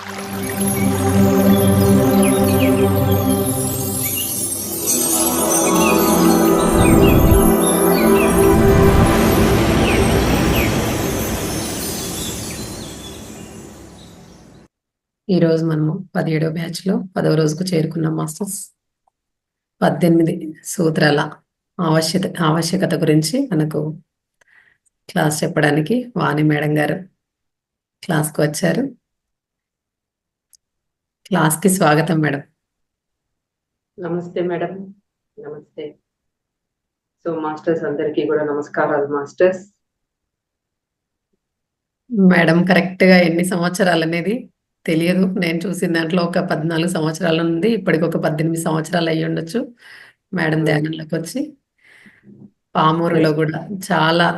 ఈరోజు మనము 17వ బ్యాచ్లో 10వ రోజుకు చేరుకున్నాం మాస్టర్స్. 18 సూత్రాల ఆవశ్యకత గురించి మనకు క్లాస్ చెప్పడానికి వాణి మేడం గారు క్లాస్కి వచ్చారు. క్లాస్కి స్వాగతం మేడం. నమస్తే మేడం. నమస్తే. సో మాస్టర్స్ అందరికీ కూడా నమస్కారాలు మాస్టర్స్. మేడం కరెక్ట్గా ఎన్ని సంవత్సరాలు అనేది తెలియదు. నేను చూసిన దాంట్లో ఒక 14 సంవత్సరాల నుండి ఇప్పటికి ఒక 18 సంవత్సరాలు అయ్యి ఉండొచ్చు మేడం ధ్యానంలోకి వచ్చి. పామూరులో కూడా చాలా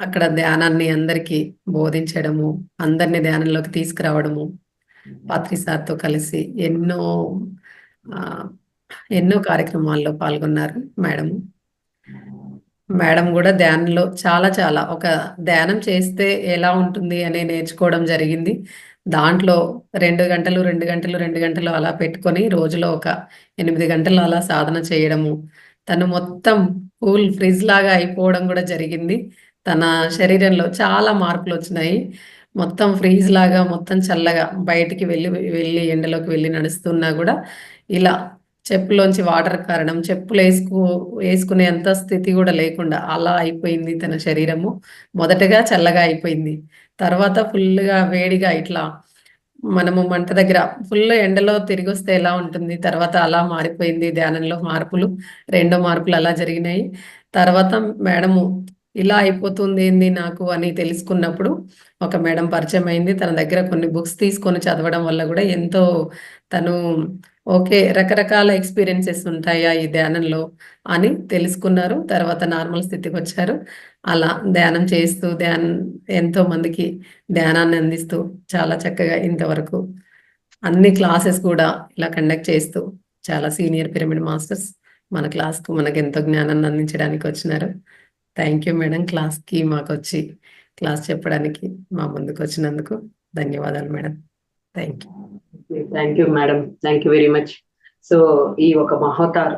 అక్కడ ధ్యానాన్ని అందరికీ బోధించడము, అందరినీ ధ్యానంలోకి తీసుకురావడము, పాత్రి సార్తో కలిసి ఎన్నో కార్యక్రమాల్లో పాల్గొన్నారు మేడం. మేడం కూడా ధ్యానంలో చాలా ఒక ధ్యానం చేస్తే ఎలా ఉంటుంది అని నేర్చుకోవడం జరిగింది. దాంట్లో 2 గంటలు అలా పెట్టుకొని రోజులో ఒక 8 గంటలు అలా సాధన చేయడము, తను మొత్తం కూల్ ఫ్రిజ్ లాగా అయిపోవడం కూడా జరిగింది. తన శరీరంలో చాలా మార్పులు వచ్చినాయి. మొత్తం ఫ్రీజ్ లాగా మొత్తం చల్లగా బయటికి వెళ్ళి ఎండలోకి వెళ్ళి నడుస్తున్నా కూడా ఇలా చెప్పులోంచి వాటర్ కారడం, చెప్పులు వేసుకునేంత స్థితి కూడా లేకుండా అలా అయిపోయింది తన శరీరము. మొదటగా చల్లగా అయిపోయింది, తర్వాత ఫుల్గా వేడిగా ఇట్లా మనము మంట దగ్గర ఫుల్ ఎండలో తిరిగి వస్తే ఎలా ఉంటుంది, తర్వాత అలా మారిపోయింది. ధ్యానంలో మార్పులు, 2 మార్పులు అలా జరిగినాయి. తర్వాత మేడము ఇలా అయిపోతుంది ఏంది నాకు అని తెలుసుకున్నప్పుడు ఒక మేడం పరిచయం అయింది. తన దగ్గర కొన్ని బుక్స్ తీసుకొని చదవడం వల్ల కూడా ఎంతో తను ఓకే రకరకాల ఎక్స్పీరియన్సెస్ ఉంటాయా ఈ ధ్యానంలో అని తెలుసుకున్నారు. తర్వాత నార్మల్ స్థితికి వచ్చారు. అలా ధ్యానం చేస్తూ ఎంతో మందికి ధ్యానాన్ని అందిస్తూ చాలా చక్కగా ఇంతవరకు అన్ని క్లాసెస్ కూడా ఇలా కండక్ట్ చేస్తూ చాలా సీనియర్ పిరమిడ్ మాస్టర్స్ మన క్లాస్కు మనకు ఎంతో జ్ఞానాన్ని అందించడానికి వచ్చినారు. Thank you madam. క్లాస్కి మాకు వచ్చి క్లాస్ చెప్పడానికి మా ముందుకు వచ్చినందుకు ధన్యవాదాలు madam. Thank you madam. Thank you very much. So ఈ ఒక మహోతార్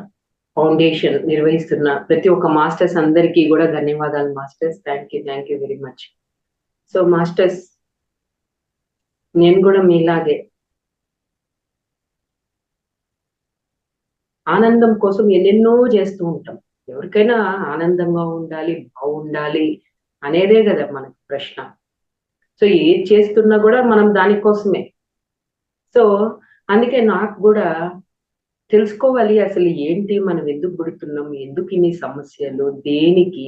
ఫౌండేషన్ నిర్వహిస్తున్న ప్రతి ఒక్క మాస్టర్స్ అందరికీ కూడా ధన్యవాదాలు masters. Thank you very much. So masters, నేను కూడా మీలాగే ఆనందం కోసం ఎన్నెన్నో చేస్తూ ఉంటాం. ఎవరికైనా ఆనందంగా ఉండాలి, బాగుండాలి అనేదే కదా మనకు ప్రశ్న. సో ఏది చేస్తున్నా కూడా మనం దానికోసమే. సో అందుకే నాకు కూడా తెలుసుకోవాలి అసలు ఏంటి, మనం ఎందుకు పుడుతున్నాం, ఎందుకు ఇన్ని సమస్యలు, దేనికి,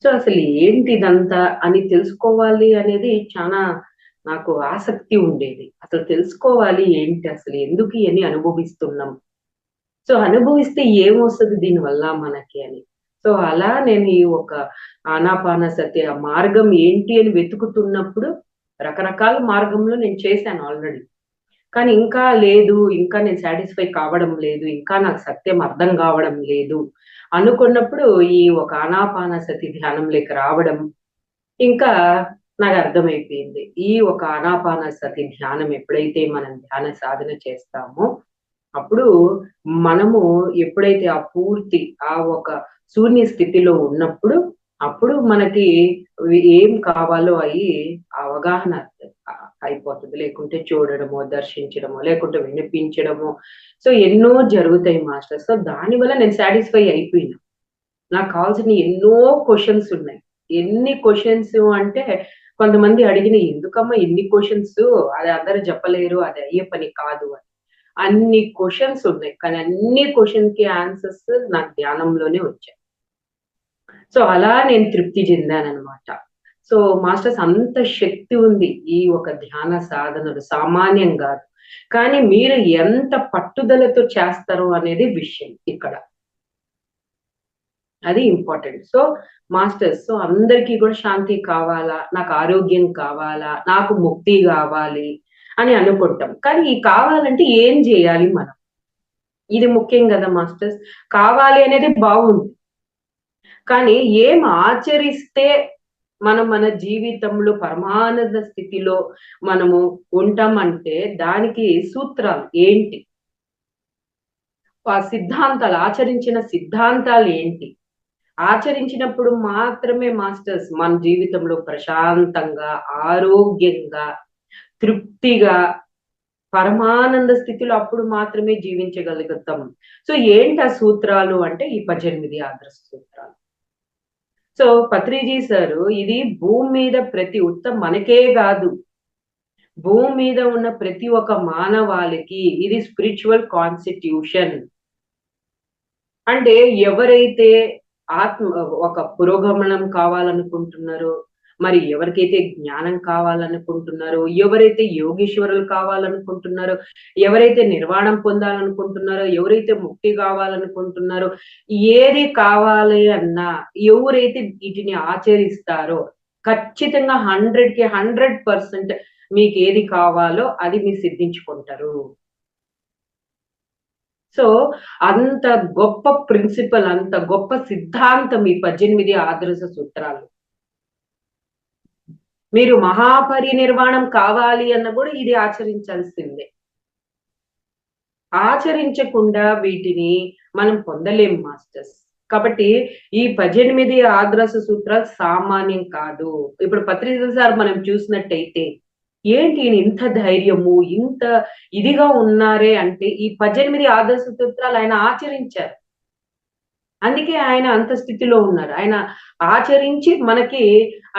సో అసలు ఏంటి ఇదంతా అని తెలుసుకోవాలి అనేది చాలా నాకు ఆసక్తి ఉండేది. అసలు తెలుసుకోవాలి ఏంటి, అసలు ఎందుకు ఇవన్నీ అనుభవిస్తున్నాం, సో అనుభవిస్తే ఏమొస్తుంది దీనివల్ల మనకి అని. సో అలా నేను ఈ ఒక ఆనాపానసతి ఆ మార్గం ఏంటి అని వెతుకుతున్నప్పుడు రకరకాల మార్గంలో నేను చేశాను ఆల్రెడీ. కానీ ఇంకా లేదు, ఇంకా నేను సాటిస్ఫై కావడం లేదు, ఇంకా నాకు సత్యం అర్థం కావడం లేదు అనుకున్నప్పుడు ఈ ఒక ఆనాపానసతి ధ్యానంలోకి రావడం ఇంకా నాకు అర్థమైపోయింది. ఈ ఒక ఆనాపానసతి ధ్యానం ఎప్పుడైతే మనం ధ్యాన సాధన చేస్తామో అప్పుడు మనము ఎప్పుడైతే ఆ పూర్తి ఆ ఒక శూన్య స్థితిలో ఉన్నప్పుడు అప్పుడు మనకి ఏం కావాలో అయి అవగాహన అయిపోతుంది. లేకుంటే చూడడమో, దర్శించడమో, లేకుంటే వినిపించడమో, సో ఎన్నో జరుగుతాయి మాస్టర్. సో దానివల్ల నేను సాటిస్ఫై అయిపోయినా. నాకు కావాల్సిన ఎన్నో క్వశ్చన్స్ ఉన్నాయి. ఎన్ని క్వశ్చన్స్ అంటే కొంతమంది అడిగిన ఎందుకమ్మా ఎన్ని క్వశ్చన్స్, అది అందరూ చెప్పలేరు, అది అయ్యే పని కాదు అని. అన్ని క్వశ్చన్స్ ఉన్నాయి, కానీ అన్ని క్వశ్చన్ కి ఆన్సర్స్ నాకు ధ్యానంలోనే వచ్చాయి. సో అలా నేను తృప్తి చెందానమాట. సో మాస్టర్స్ అంత శక్తి ఉంది ఈ ఒక ధ్యాన సాధనలు, సామాన్యం కాదు. కానీ మీరు ఎంత పట్టుదలతో చేస్తారు అనేది విషయం ఇక్కడ, అది ఇంపార్టెంట్. సో మాస్టర్స్, సో అందరికీ కూడా శాంతి కావాలా, నాకు ఆరోగ్యం కావాలా, నాకు ముక్తి కావాలి అని అనుకుంటాం. కానీ ఈ కావాలంటే ఏం చేయాలి మనం, ఇది ముఖ్యం కదా మాస్టర్స్. కావాలి అనేది బాగుంది, కానీ ఏం ఆచరిస్తే మనం మన జీవితంలో పరమానంద స్థితిలో మనము ఉంటామంటే దానికి సూత్రాలు ఏంటి, ఆ సిద్ధాంతాలు, ఆచరించిన సిద్ధాంతాలు ఏంటి, ఆచరించినప్పుడు మాత్రమే మాస్టర్స్ మన జీవితంలో ప్రశాంతంగా, ఆరోగ్యంగా, తృప్తిగా, పరమానంద స్థితిలో అప్పుడు మాత్రమే జీవించగలుగుతాం. సో ఏంటి ఆ సూత్రాలు అంటే ఈ 18 ఆదర్శ సూత్రాలు. సో పత్రిజీ సారు ఇది భూమి మీద ప్రతి మనకే కాదు, భూమి మీద ఉన్న ప్రతి ఒక్క మానవాళికి ఇది స్పిరిచువల్ కాన్స్టిట్యూషన్. అంటే ఎవరైతే ఆత్మ ఒక పురోగమనం కావాలనుకుంటున్నారో, మరి ఎవరికైతే జ్ఞానం కావాలనుకుంటున్నారో, ఎవరైతే యోగీశ్వరులు కావాలనుకుంటున్నారో, ఎవరైతే నిర్వాణం పొందాలనుకుంటున్నారో, ఎవరైతే ముక్తి కావాలనుకుంటున్నారో, ఏది కావాలి అన్నా ఎవరైతే వీటిని ఆచరిస్తారో ఖచ్చితంగా 100కి 100% మీకు ఏది కావాలో అది మీరు సిద్ధించుకుంటారు. సో అంత గొప్ప ప్రిన్సిపల్, అంత గొప్ప సిద్ధాంతం ఈ 18 ఆదర్శ సూత్రాలు. మీరు మహాపరినిర్వాణం కావాలి అన్న కూడా ఇది ఆచరించాల్సిందే. ఆచరించకుండా వీటిని మనం పొందలేం మాస్టర్స్. కాబట్టి ఈ 18 ఆదర్శ సూత్రాలు సామాన్యం కాదు. ఇప్పుడు పత్రిక సార్ మనం చూసినట్టయితే ఏంటి ఈయన ఇంత ధైర్యము, ఇంత ఇదిగా ఉన్నారే అంటే ఈ 18 ఆదర్శ సూత్రాలు ఆయన ఆచరించారు. అందుకే ఆయన అంత స్థితిలో ఉన్నారు. ఆయన ఆచరించి మనకి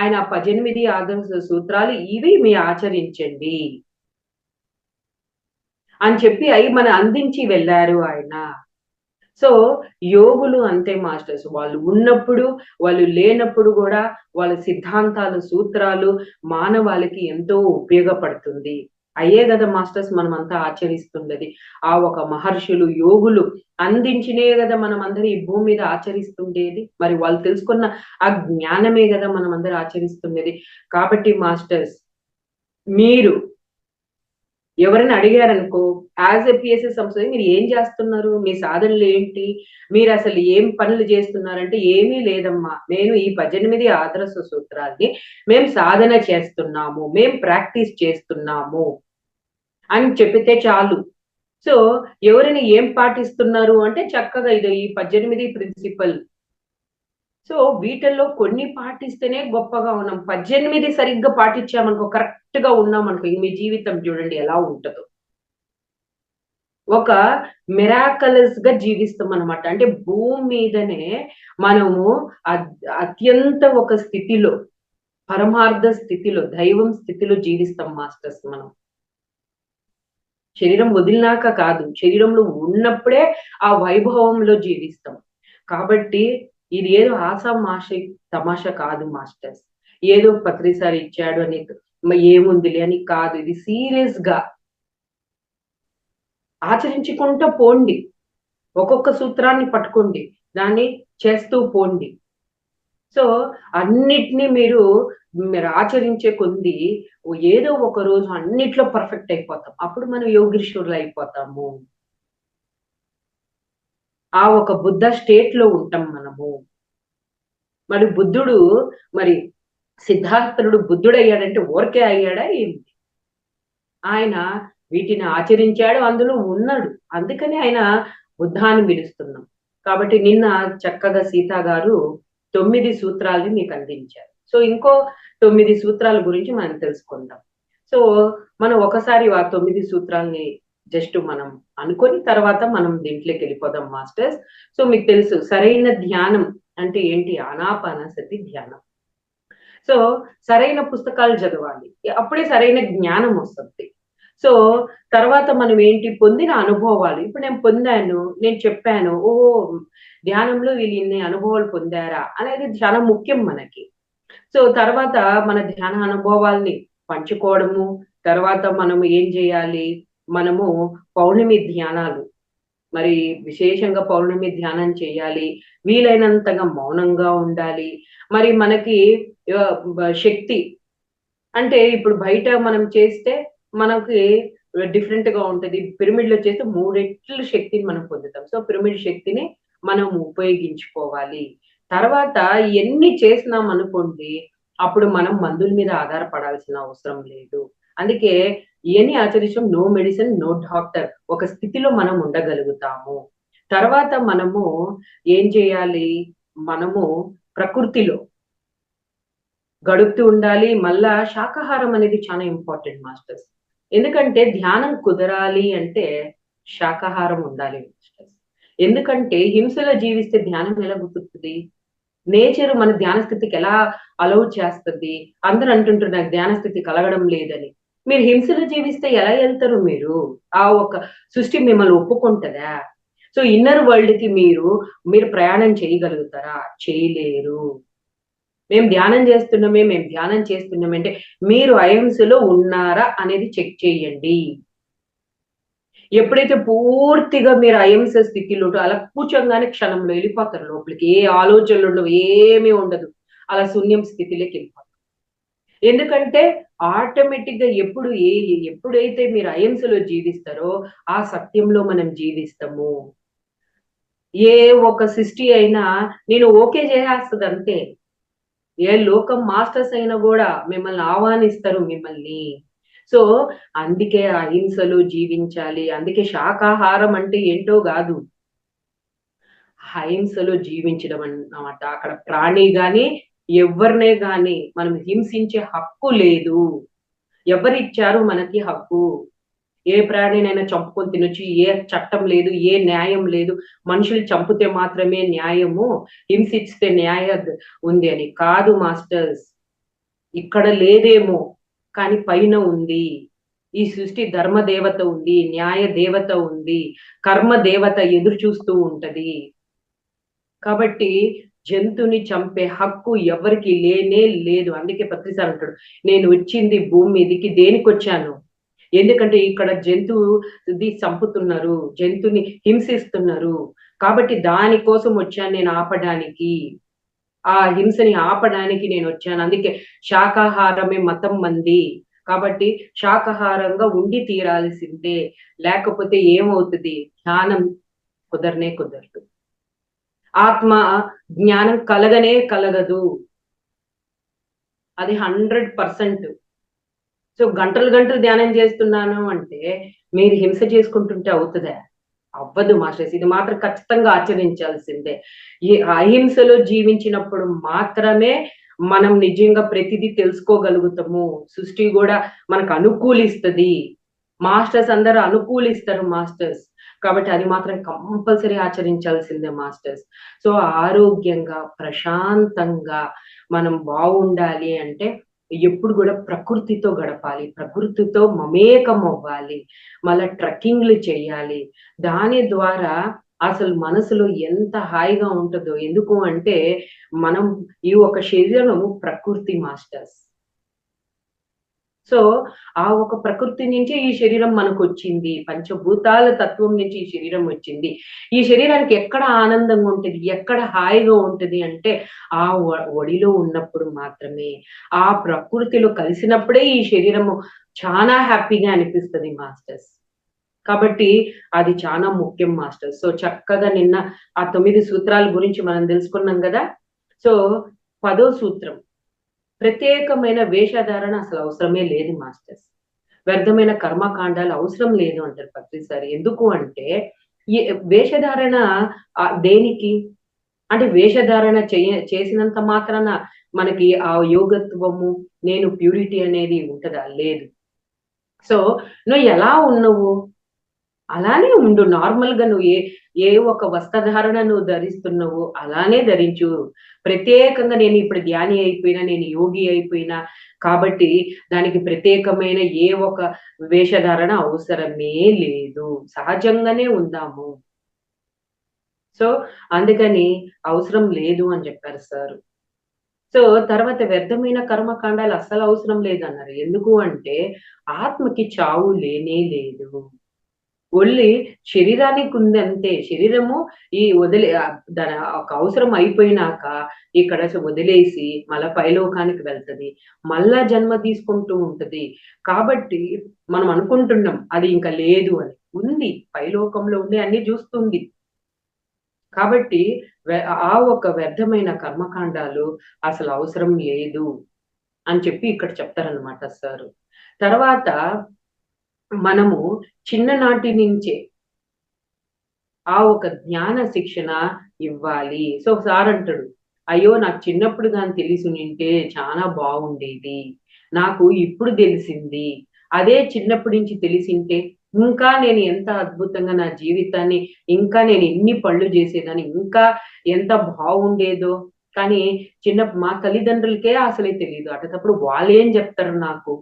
ఆయన 18 ఆదర్శ సూత్రాలు ఇవి మీ ఆచరించండి అని చెప్పి అయి మన అందించి వెళ్లారు ఆయన. సో యోగులు అంతే మాస్టర్స్. వాళ్ళు ఉన్నప్పుడు, వాళ్ళు లేనప్పుడు గూడా వాళ్ళ సిద్ధాంతాలు, సూత్రాలు మానవాళికి ఎంతో ఉపయోగపడుతుంది. అయ్యే గదా మాస్టర్స్ మనమంతా ఆచరిస్తున్నది. ఆ ఒక మహర్షులు, యోగులు అందించినే గదా మనమందరం ఈ భూమి మీద ఆచరిస్తుండేది. మరి వాళ్ళు తెలుసుకున్న ఆ జ్ఞానమే గదా మనమందరం ఆచరిస్తున్నది. కాబట్టి మాస్టర్స్ మీరు ఎవరైనా అడిగారనుకో, యాజ్ ఎ పిఎస్‌సి సంస్థ మీరు ఏం చేస్తున్నారు? మీ సాధనలు ఏంటి? మీరసలు ఏం పనులు చేస్తున్నారంటే, ఏమీ లేదమ్మా. నేను ఈ 18 ఆదర్శ సూత్రాల్ని మేము సాధన చేస్తున్నాము. మేము ప్రాక్టీస్ చేస్తున్నాము అని చెప్పితే చాలు. సో, ఎవరైనా ఏం పాటిస్తున్నారు అంటే చక్కగా ఇదో ఈ 18 ప్రిన్సిపల్. సో, వీటిల్లో కొన్ని పాటిస్తేనే గొప్పగా ఉన్నాం. 18 సరిగ్గా పాటించామనుకో, కరెక్ట్‌గా ఉన్నామనుకో, ఇంక మీ జీవితం చూడండి ఎలా ఉంటదో. ఒక మిరాకలస్‌గా జీవిస్తామనమాట. అంటే భూమి మీదనే మనము అత్యంత ఒక స్థితిలో, పరమార్థ స్థితిలో, దైవం స్థితిలో జీవిస్తాం మాస్టర్స్ మనం. శరీరం వదిలినాక కాదు. శరీరంలో ఉన్నప్పుడే ఆ వైభవంలో జీవిస్తాం. కాబట్టి ఇది ఏదో ఆషామాషీ తమాషా కాదు మాస్టర్స్. ఏదో పత్రిసారి ఇచ్చాడు అని ఏముందిలే అని కాదు. ఇది సీరియస్‌గా ఆచరించుకుంటూ పోండి. ఒక్కొక్క సూత్రాన్ని పట్టుకోండి. దాన్ని చేస్తూ పోండి. సో, అన్నిటిని మీరు ఆచరించే కొద్దీ ఏదో ఒక రోజు అన్నిట్లో పర్ఫెక్ట్ అయిపోతాం. అప్పుడు మనం యోగీశ్వరులు అయిపోతాము. ఆ ఒక బుద్ధ స్టేట్‌లో ఉంటాం మనము. మరి బుద్ధుడు మరి సిద్ధార్థుడు బుద్ధుడయ్యాడంటే ఊరికే అయ్యాడా ఏంటి? ఆయన వీటిని ఆచరించాడు. అందులో ఉన్నాడు. అందుకని ఆయన బుద్ధ అని పిలుస్తున్నాం. కాబట్టి నిన్న చక్కగా సీత గారు 9 సూత్రాల్ని మీకు అందించారు. సో ఇంకో 9 సూత్రాల గురించి మనం తెలుసుకుందాం. సో మనం ఒకసారి ఆ 9 సూత్రాల్ని జస్ట్ మనం అనుకొని తర్వాత మనం దీంట్లోకెళ్ళిపోదాం మాస్టర్స్. సో మీకు తెలుసు సరైన ధ్యానం అంటే ఏంటి? ఆనాపానసతి ధ్యానం. సో సరైన పుస్తకాలు చదవాలి. అప్పుడే సరైన జ్ఞానం వస్తది. సో తర్వాత మనం ఏంటి పొందిన అనుభవాలు. ఇప్పుడు నేను పొందాను, నేను చెప్పాను. ఓహో! ధ్యానంలో వీళ్ళు ఇన్ని అనుభవాలు పొందారా అనేది చాలా ముఖ్యం మనకి. సో తర్వాత మన ధ్యాన అనుభవాల్ని పంచుకోవడము, తర్వాత మనము ఏం చేయాలి? మనము పౌర్ణమి ధ్యానాలు మరి విశేషంగా పౌర్ణమి ధ్యానం చేయాలి. వీలైనంతగా మౌనంగా ఉండాలి. మరి మనకి శక్తి అంటే ఇప్పుడు బయట మనం చేస్తే మనకి డిఫరెంట్‌గా ఉంటది. పిరమిడ్‌లో చేస్తే 3 రెట్లు శక్తిని మనం పొందుతాం. సో, పిరమిడ్ శక్తిని మనం ఉపయోగించుకోవాలి. తర్వాత ఎన్ని చేసినామనుకోండి, అప్పుడు మనం మందుల మీద ఆధారపడాల్సిన అవసరం లేదు. అందుకే ఇయన్నీ ఆచరించడం నో మెడిసిన్, నో డాక్టర్. ఒక స్థితిలో మనం ఉండగలుగుతాము. తర్వాత మనము ఏం చేయాలి? మనము ప్రకృతిలో గడుపుతూ ఉండాలి. మళ్ళా శాకాహారం అనేది చాలా ఇంపార్టెంట్ మాస్టర్స్. ఎందుకంటే ధ్యానం కుదరాలి అంటే శాకాహారం ఉండాలి మాస్టర్స్. ఎందుకంటే హింసలో జీవిస్తే ధ్యానం ఎలా కుదురుతది? నేచర్ మన ధ్యాన స్థితికి ఎలా అలౌ చేస్తది? అందరూ అంటుంటారు నాకు ధ్యాన స్థితి కలగడం లేదని. మీరు హింసలో జీవిస్తే ఎలా ఎళ్తారు మీరు? ఆ ఒక సృష్టి మిమ్మల్ని ఒప్పుకుంటదా? సో ఇన్నర్ వరల్డ్‌కి మీరు ప్రయాణం చేయగలుగుతారా? చేయలేరు. మేము ధ్యానం చేస్తున్నామే అంటే మీరు అహింసలో ఉన్నారా అనేది చెక్ చేయండి. ఎప్పుడైతే పూర్తిగా మీరు అహింస స్థితిలో అలా కూర్చోంగానే క్షణంలో వెళ్ళిపోతారు లోపలికి. ఏ ఆలోచనలు ఉండవు. ఏమీ ఉండదు. అలా శూన్యం స్థితిలోకి వెళ్ళిపోతారు. ఎందుకంటే ఆటోమేటిక్‌గా ఎప్పుడైతే మీరు అహింసలో జీవిస్తారో ఆ సత్యంలో మనం జీవిస్తాము. ఏ ఒక సృష్టి అయినా నేను ఓకే చేసేస్తదంతే. ఏ లోకం మాస్టర్స్ అయినా గూడా మిమ్మల్ని ఆహ్వానిస్తారు మిమ్మల్ని. సో, అందుకే అహింసలో జీవించాలి. అందుకే శాకాహారం అంటే ఏంటో గాదు. అహింసలో జీవించడం అన్నమాట. అక్కడ ప్రాణి గాని, ఎవ్వరినే గాని మనం హింసించే హక్కు లేదు. ఎవరిచ్చారు మనకి హక్కు? ఏ ప్రాణినైనా చంపుకొని తినొచ్చు. ఏ చట్టం లేదు. ఏ న్యాయం లేదు. మనుషులు చంపితే మాత్రమే న్యాయము. హింసిస్తే ఉంది అని. కాదు మాస్టర్స్. ఇక్కడ లేదేమో, కానీ పైన ఉంది. ఈ సృష్టి ధర్మ దేవత ఉంది. న్యాయ దేవత ఉంది. కర్మ దేవత ఎదురు చూస్తూ ఉంటది. కాబట్టి జంతువుని చంపే హక్కు ఎవరికీ లేనే లేదు. అందుకే ప్రతిసారి అంటాడు. నేను వచ్చింది భూమి మీదకి దేనికొచ్చాను? ఎందుకంటే ఇక్కడ జంతువుది చంపుతున్నారు. జంతువుని హింసిస్తున్నారు. కాబట్టి దాని కోసం వచ్చాను నేను ఆపడానికి. ఆ హింసని ఆపడానికి నేనొచ్చాను. అందుకే శాకాహారమే మతం మంది. కాబట్టి శాకాహారంగా ఉండి తీరాల్సిందే. లేకపోతే ఏమవుతది? ధ్యానం కుదరనే కుదరదు. ఆత్మ జ్ఞానం కలగనే కలగదు. అది 100%. సో గంటలు గంటలు ధ్యానం చేస్తున్నాను అంటే, మీరు హింస చేసుకుంటుంటే అవుతదా? అవ్వదు మాస్టర్స్. ఇది మాత్రం ఖచ్చితంగా ఆచరించాల్సిందే. ఈ అహింసలో జీవించినప్పుడు మాత్రమే మనం నిజంగా ప్రతిదీ తెలుసుకోగలుగుతాము. సృష్టి గూడా మనకు అనుకూలిస్తది. మాస్టర్స్ అందరూ అనుకూలిస్తారు మాస్టర్స్. కాబట్టి అది మాత్రం కంపల్సరీ ఆచరించాల్సిందే మాస్టర్స్. సో ఆరోగ్యంగా, ప్రశాంతంగా మనం బావుండాలి అంటే ఎప్పుడు గూడా ప్రకృతితో గడపాలి. ప్రకృతితో మమేకం అవ్వాలి. మళ్ళా ట్రెక్కింగ్‌లు చేయాలి. దాని ద్వారా అసలు మనసులో ఎంత హాయిగా ఉంటదో. ఎందుకు అంటే మనం ఈ ఒక శరీరము ప్రకృతి మాస్టర్స్. సో, ఆ ఒక ప్రకృతి నుంచే ఈ శరీరం మనకొచ్చింది. పంచభూతాల తత్వం నుంచి ఈ శరీరం వచ్చింది. ఈ శరీరానికి ఎక్కడ ఆనందంగా ఉంటది, ఎక్కడ హాయిగా ఉంటది అంటే, ఆ ఒడిలో ఉన్నప్పుడు మాత్రమే. ఆ ప్రకృతిలో కలిసినప్పుడే ఈ శరీరము చానా హ్యాపీగా అనిపిస్తది మాస్టర్స్. కాబట్టి అది చానా ముఖ్యం మాస్టర్స్. సో, చక్కగా నిన్న ఆ 9 సూత్రాల గురించి మనం తెలుసుకున్నాం గదా! సో, 10వ సూత్రం ప్రత్యేకమైన వేషధారణ అసలు అవసరమే లేదు మాస్టర్స్. వ్యర్థమైన కర్మకాండాలు అవసరం లేదు అంటారు ప్రతిసారి. ఎందుకు అంటే ఈ వేషధారణ దేనికి? అంటే వేషధారణ చేసినంత మాత్రాన మనకి ఆ యోగత్వము, నేను ప్యూరిటీ అనేది ఉంటదా? లేదు. సో, నువ్వు ఎలా ఉన్నవు? అలానే ఉండు. నార్మల్‌గా నువ్వు ఏ ఒక వస్త్రధారణ నువ్వు ధరిస్తున్నావో అలానే ధరించు. ప్రత్యేకంగా నేనిప్పుడు ధ్యాని అయిపోయినా, నేను యోగి అయిపోయినా కాబట్టి దానికి ప్రత్యేకమైన ఏ ఒక వేషధారణ అవసరమే లేదు. సహజంగానే ఉందాము. సో, అందుకని అవసరం లేదు అని చెప్పారు సారు. సో, తర్వాత వ్యర్థమైన కర్మకాండాలు అస్సలు అవసరం లేదన్నారు. ఎందుకు అంటే ఆత్మకి చావు లేనే లేదు. ఓన్లీ శరీరానికుంది అంతే. శరీరము ఈ దాని ఒక అవసరం అయిపోయినాక ఇక్కడ వదిలేసి మళ్ళా పైలోకానికి వెళ్తది. మళ్ళా జన్మ తీసుకుంటూ ఉంటది. కాబట్టి మనం అనుకుంటున్నాం అది ఇంక లేదు అని. ఉంది. పైలోకంలో ఉండి అన్ని జూస్తుంది. కాబట్టి ఆ ఒక వ్యర్థమైన కర్మకాండాలు అసలు అవసరం లేదు. అని చెప్పి ఇక్కడ చెప్తారనమాట సార్. తర్వాత మనము చిన్ననాటి నుంచే ఆ ఒక జ్ఞాన శిక్షణ ఇవ్వాలి. సో సార్ అంటాడు, అయ్యో నాకు చిన్నప్పుడు గాని తెలిసుంటే చాలా బాగుండేది. నాకు ఇప్పుడు తెలిసింది. అదే చిన్నప్పటి నుంచి తెలిసింటే ఇంకా నేను ఎంత అద్భుతంగా నా జీవితాన్ని ఇంకా నేను ఎన్ని పనులు చేసేదాన్ని, ఇంకా ఎంత బాగుండేదో. కానీ మా తల్లిదండ్రులకే అసలే తెలీదు. అటటప్పుడు వాళ్ళేం చెప్తారు నాకు?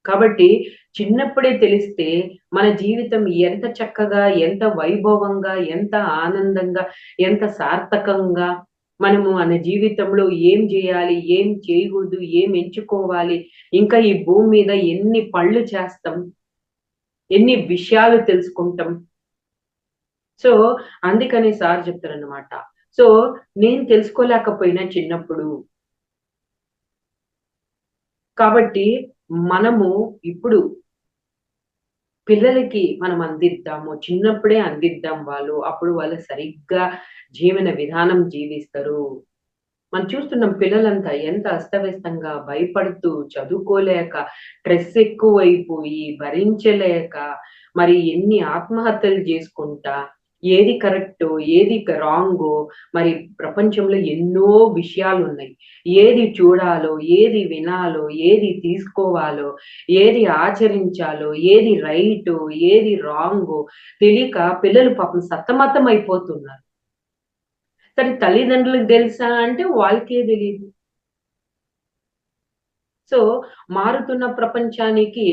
కాబట్టి చిన్నప్పుడే తెలిస్తే మన జీవితం ఎంత చక్కగా, ఎంత వైభవంగా, ఎంత ఆనందంగా, ఎంత సార్థకంగా మనము మన జీవితంలో ఏం జేయాలి, ఏం చేయకూడదు, ఏం ఎంచుకోవాలి, ఇంకా ఈ భూమి మీద ఎన్ని పనులు చేస్తాం, ఎన్ని విషయాలు తెలుసుకుంటాం. సో, అందుకని సార్ చెప్తారనమాట. సో, నేను తెలుసుకోలేకపోయినా చిన్నప్పుడు కాబట్టి మనము ఇప్పుడు పిల్లలకి మనం అందిద్దాము. చిన్నప్పుడే అందిద్దాం అప్పుడు వాళ్ళు సరిగ్గా జీవన విధానం జీవిస్తారు. మనం చూస్తున్నాం పిల్లలంతా ఎంత అస్తవ్యస్తంగా, భయపడుతూ, చదువుకోలేక, స్ట్రెస్ ఎక్కువైపోయి, భరించలేక, మరి ఎన్ని ఆత్మహత్యలు చేసుకుంటా, ఏది కరెక్టో, ఏది రాంగో, మరి ప్రపంచంలో ఎన్నో విషయాలున్నాయి. ఏది చూడాలో, ఏది వినాలో, ఏది తీసుకోవాలో, ఏది ఆచరించాలో, ఏది రైటో, ఏది రాంగో తెలియక పిల్లలు పాపం సతమతమైపోతున్నారు. సరే తల్లిదండ్రులకు తెలుసా అంటే వాళ్ళకే తెలీదు. సో, మారుతున్న ప్రపంచానికి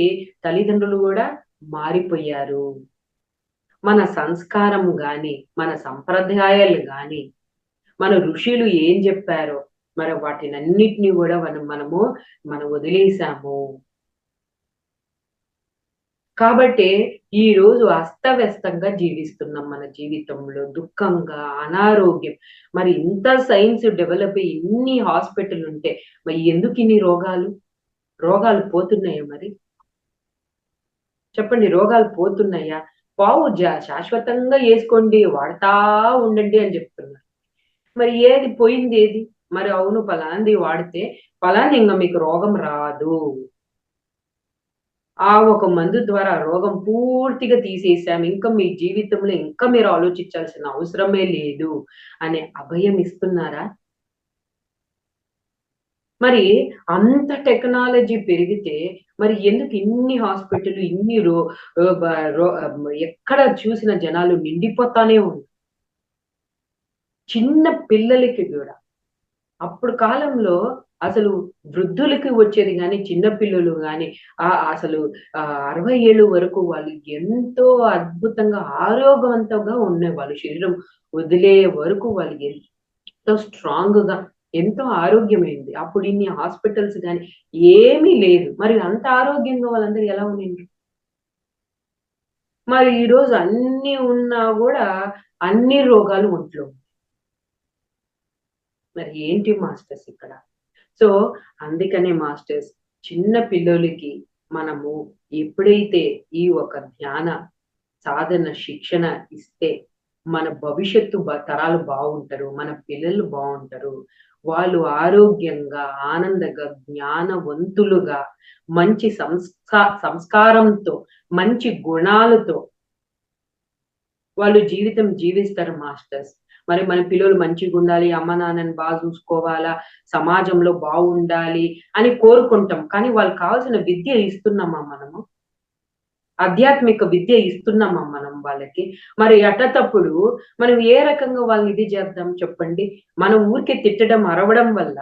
తల్లిదండ్రులు గూడా మారిపోయారు. మన సంస్కారం గాని, మన సంప్రదాయాలు గాని, మన ఋషులు ఏం జెప్పారో, మరి వాటినన్నిటిని గూడా మనం వదిలేసాము. కాబట్టే ఈరోజు అస్తవ్యస్తంగా జీవిస్తున్నాం మన జీవితంలో. దుఃఖంగా, అనారోగ్యం మరి ఇంత సైన్స్ డెవలప్ అయ్యి ఇన్ని హాస్పిటలుంటే మరి ఎందుకిన్ని రోగాలు? రోగాలు పోతున్నాయా మరి? చెప్పండి రోగాలు పోతున్నాయా? శాశ్వతంగా యేసుకోండి, వాడతా ఉండండి అని జెప్తున్నారు. మరి ఏది పోయిందేది? మరి అవును పలాంది వాడితే పలాంది ఇంగ మీకు రోగం రాదు. ఆ ఒక మందు ద్వారా రోగం పూర్తిగా తీసేసాం. ఇంకా మీ జీవితంలో ఇంకా మీరు ఆలోచించాల్సిన అవసరమే లేదు అనే అభయం ఇస్తున్నారా? మరి అంత టెక్నాలజీ పెరిగితే మరి ఎందుకు ఇన్ని హాస్పిటల్‌లు ఇన్ని రో ఆహ్, బ రో ఎక్కడ చూసిన జనాలు నిండిపోతానే చిన్న పిల్లలకి గూడా. అప్పుడు కాలంలో అసలు వృద్ధులకి వచ్చేది గానీ, చిన్న పిల్లలు గానీ అసలు 60 ఏళ్ళు వరకు వాళ్ళు ఎంతో అద్భుతంగా ఆరోగ్యవంతంగా ఉండేవాళ్ళు. శరీరం వదిలే వరకు వాళ్ళు ఎంతో స్ట్రాంగ్‌గా ఎంతో ఆరోగ్యమైంది. అప్పుడు ఇన్ని హాస్పిటల్స్ గానీ ఏమీ లేదు. మరి అంత ఆరోగ్యంగా వాళ్ళందరూ ఎలా ఉండిండ్రు? మరి ఈరోజు అన్నీ ఉన్నా గూడా అన్ని రోగాలు ఒంట్లో. మరి ఏంటి మాస్టర్స్ ఇక్కడ? సో, అందుకనే మాస్టర్స్ చిన్న పిల్లోలకి మనము ఎప్పుడైతే ఈ ఒక ధ్యాన సాధన శిక్షణ ఇస్తే మన భవిష్యత్తు తరాలు బావుంటారు. మన పిల్లలు బావుంటారు. వాళ్ళు ఆరోగ్యంగా, ఆనందంగా, జ్ఞానవంతులుగా, మంచి సంస్కారంతో, మంచి గుణాలతో వాళ్ళు జీవితం జీవిస్తారు మాస్టర్స్. మరి మన పిల్లలు మంచిగుండాలి, అమ్మ నాన్నని చూసుకోవాలా, సమాజంలో బావుండాలి అని కోరుకుంటాం. కానీ వాళ్ళకి కావాల్సిన విద్య ఇస్తున్నామా మనము? ఆధ్యాత్మిక విద్య ఇస్తున్నామా మనం వాళ్ళకి? మరి అట్టటప్పుడు మనం ఏ రకంగా వాళ్ళని ఇది చేద్దాం చెప్పండి? మనం ఊరికే తిట్టడం, అరవడం వల్ల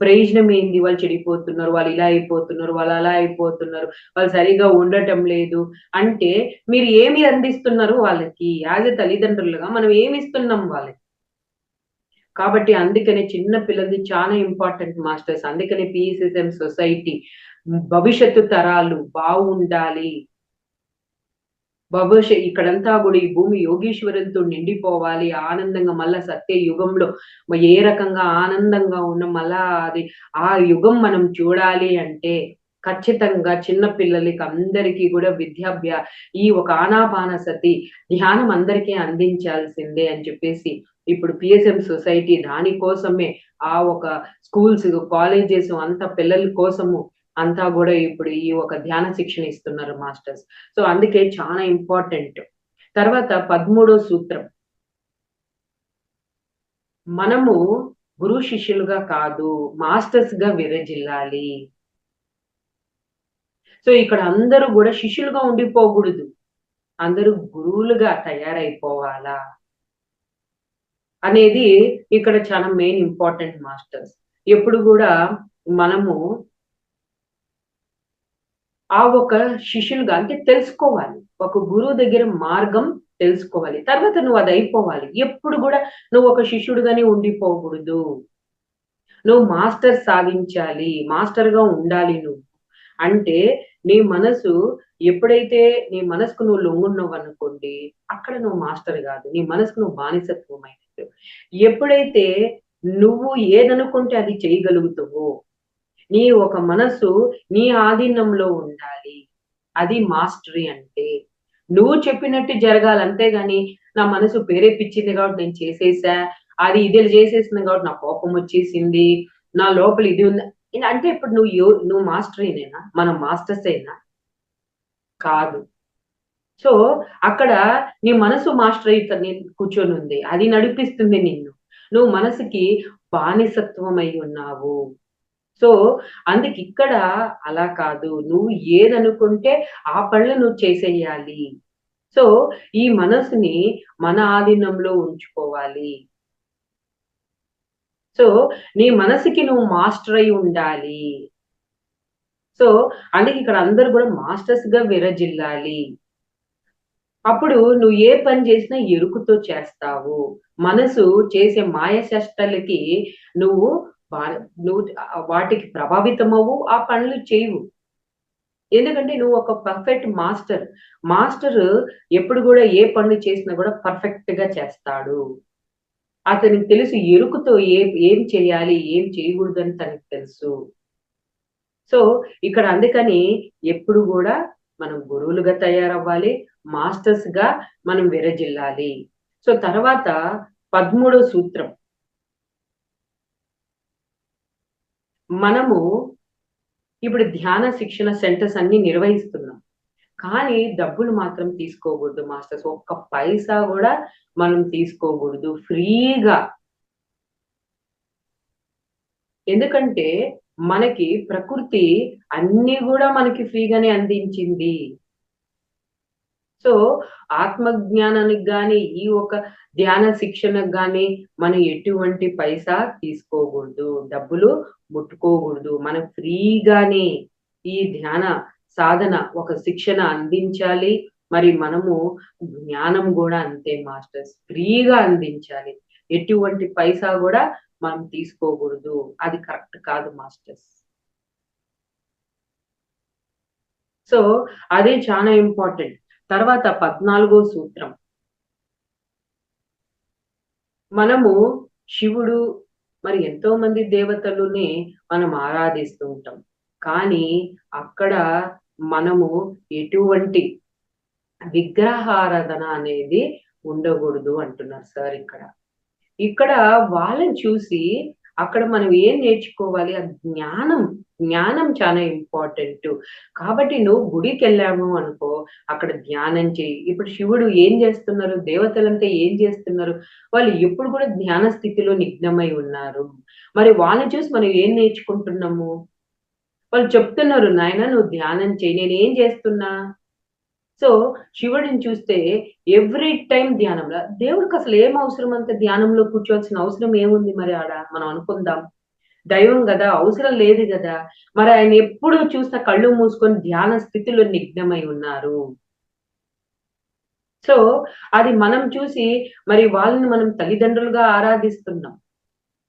ప్రయోజనం ఏంది? వాళ్ళు చెడిపోతున్నారు, వాళ్ళు ఇలా అయిపోతున్నారు, వాళ్ళు అలా అయిపోతున్నారు, వాళ్ళు సరిగ్గా ఉండటం లేదు అంటే మీరు ఏమి అందిస్తున్నారు వాళ్ళకి? యాస్ ఎ తల్లిదండ్రులుగా మనం ఏమిస్తున్నాం వాళ్ళకి? కాబట్టి అందుకనే చిన్న పిల్లలది చాలా ఇంపార్టెంట్ మాస్టర్స్. అందుకనే పీఎస్ఎస్ఎం సొసైటీ భవిష్యత్తు తరాలు బావుండాలి. ఇక్కడంతా గూడా ఈ భూమి యోగీశ్వరులతో నిండిపోవాలి. ఆనందంగా మళ్ళా సత్య యుగంలో ఏ రకంగా ఆనందంగా ఉన్నాం మళ్ళా ఆ యుగం మనం చూడాలి అంటే ఖచ్చితంగా చిన్న పిల్లలకి అందరికీ గూడా ఈ ఒక ఆనాపానసతి ధ్యానం అందరికీ అందించాల్సిందే అని చెప్పేసి ఇప్పుడు పీఎస్ఎం సొసైటీ దాని కోసమే ఆ ఒక స్కూల్స్, కాలేజెస్ అంతా పిల్లల కోసము అంతా కూడా ఇప్పుడు ఈ ఒక ధ్యాన శిక్షణ ఇస్తున్నారు మాస్టర్స్. సో అందుకే చాలా ఇంపార్టెంట్. తర్వాత 13వ సూత్రం, మనము గురు శిష్యులుగా కాదు, మాస్టర్స్ గా విరజిల్లాలి. సో ఇక్కడ అందరూ కూడా శిష్యులుగా ఉండిపోకూడదు, అందరూ గురువులుగా తయారైపోవాలా అనేది ఇక్కడ చాలా మెయిన్ ఇంపార్టెంట్ మాస్టర్స్. ఎప్పుడు కూడా మనము ఆ ఒక శిష్యులుగా అంటే తెలుసుకోవాలి. ఒక గురువు దగ్గర మార్గం తెలుసుకోవాలి. తర్వాత నువ్వు అది అయిపోవాలి. ఎప్పుడు కూడా నువ్వు ఒక శిష్యుడుగానే ఉండిపోకూడదు. నువ్వు మాస్టర్ సాధించాలి. మాస్టర్‌గా ఉండాలి నువ్వు. అంటే నీ మనసు ఎప్పుడైతే నీ మనసుకు నువ్వు లొంగున్నావనుకోండి, అక్కడ నువ్వు మాస్టర్ గాదు. నీ మనసుకు నువ్వు బానిసత్వం అయినట్టు. ఎప్పుడైతే నువ్వు ఏదనుకుంటే అది చేయగలుగుతావో, నీ ఒక మనసు నీ ఆధీనంలో ఉండాలి. అది మాస్టరీ అంటే. నువ్వు చెప్పినట్టు జరగాలి. అంతేగాని నా మనసు ప్రేరేపించింది కాబట్టి నేను చేసేసా. అది ఇది చేసేసింది కాబట్టి నాకు కోపం వచ్చేసింది. నా లోపల ఇది ఉంది. అంటే ఇప్పుడు నువ్వు మాస్టరీనేనా? మనం మాస్టర్సేనా? కాదు. సో, అక్కడ నీ మనసు మాస్టర్ అయి కూర్చొనుంది. అది నడిపిస్తుంది నిన్ను. నువ్వు మనసుకి బానిసత్వమై ఉన్నావు. సో, అందుకిక్కడ అలా కాదు. నువ్వు ఏదనుకుంటే ఆ పనులు నువ్వు చేసేయాలి. సో, ఈ మనసుని మన ఆధీనంలో ఉంచుకోవాలి. సో, నీ మనసుకి నువ్వు మాస్టర్ అయి ఉండాలి. సో, అందుకే ఇక్కడ అందరూ గూడా మాస్టర్స్‌గా విరజిల్లాలి. అప్పుడు నువ్వు ఏ పని చేసినా ఎరుకుతో చేస్తావు. మనసు చేసే మాయ చేష్టలకి నువ్వు బా నువ్వు వాటికి ప్రభావితమవ్వు, ఆ పనులు చేయవు. ఎందుకంటే నువ్వు ఒక పర్ఫెక్ట్ మాస్టర్. మాస్టరు ఎప్పుడు గూడా ఏ పనులు చేసినా గూడా పర్ఫెక్ట్‌గా చేస్తాడు. అతనికి తెలుసు ఎరుకుతో ఏం చేయాలి, ఏం చేయకూడదని తనకి తెలుసు. సో, ఇక్కడ అందుకని ఎప్పుడు గూడా మనం గురువులుగా తయారవ్వాలి. మాస్టర్స్‌గా మనం విరజిల్లాలి. సో, తర్వాత 13వ సూత్రం. మనము ఇప్పుడు ధ్యాన శిక్షణ సెంటర్స్ అన్నీ నిర్వహిస్తున్నాం. కానీ డబ్బులు మాత్రం తీసుకోకూడదు మాస్టర్స్. ఒక్క పైసా గూడా మనం తీసుకోకూడదు. ఫ్రీగా. ఎందుకంటే మనకి ప్రకృతి అన్నీ గూడా మనకి ఫ్రీగానే అందించింది. సో, ఆత్మజ్ఞానానికి గాని, ఈ ఒక ధ్యాన శిక్షణకు గాని మనం ఎటువంటి పైసా తీసుకోకూడదు. డబ్బులు ముట్టుకోకూడదు. మనం ఫ్రీగానే ఈ ధ్యాన సాధన ఒక శిక్షణ అందించాలి. మరి మనము జ్ఞానం గూడా అంతే మాస్టర్స్. ఫ్రీగా అందించాలి. ఎటువంటి పైసా గూడా మనం తీసుకోకూడదు. అది కరెక్ట్ కాదు మాస్టర్స్. సో, అది చాలా ఇంపార్టెంట్. తర్వాత 14వ సూత్రం. మనము శివుడు మరి ఎంతో మంది దేవతలని మనం ఆరాధిస్తూ ఉంటాం. కానీ అక్కడ మనము ఎటువంటి విగ్రహారాధన అనేది ఉండకూడదు అంటున్నారు సార్ ఇక్కడ. ఇక్కడ వాళ్ళని చూసి అక్కడ మనం ఏం నేర్చుకోవాలి? ఆ జ్ఞానం. జ్ఞానం చాలా ఇంపార్టెంటు. కాబట్టి నువ్వు గుడికెళ్ళాము అనుకో, అక్కడ ధ్యానం చెయ్యి. ఇప్పుడు శివుడు ఏం జేస్తున్నారు? దేవతలంతా ఏం జేస్తున్నారు? వాళ్ళు ఎప్పుడు కూడా ధ్యాన స్థితిలో నిఘ్నమై ఉన్నారు. మరి వాళ్ళని చూసి మనం ఏం నేర్చుకుంటున్నాము? వాళ్ళు చెప్తున్నారు, "నాయనా నువ్వు ధ్యానం చెయ్యి." నేనేం జేస్తున్నా? సో, శివుడిని చూస్తే ఎవ్రీ టైమ్ ధ్యానంలో దేవుడికసలు ఏం అవసరం అంత ధ్యానంలో కూర్చోవాల్సిన అవసరం ఏముంది మరి ఆడ? మనం అనుకుందాం. దైవం గదా! అవసరం లేదు గదా! మరి ఆయన ఎప్పుడు చూసినా కళ్ళు మూసుకొని ధ్యాన స్థితిలో నిఘ్నమై ఉన్నారు. సో, అది మనం చూసి మరి వాళ్ళని మనం తల్లిదండ్రులుగా ఆరాధిస్తున్నాం.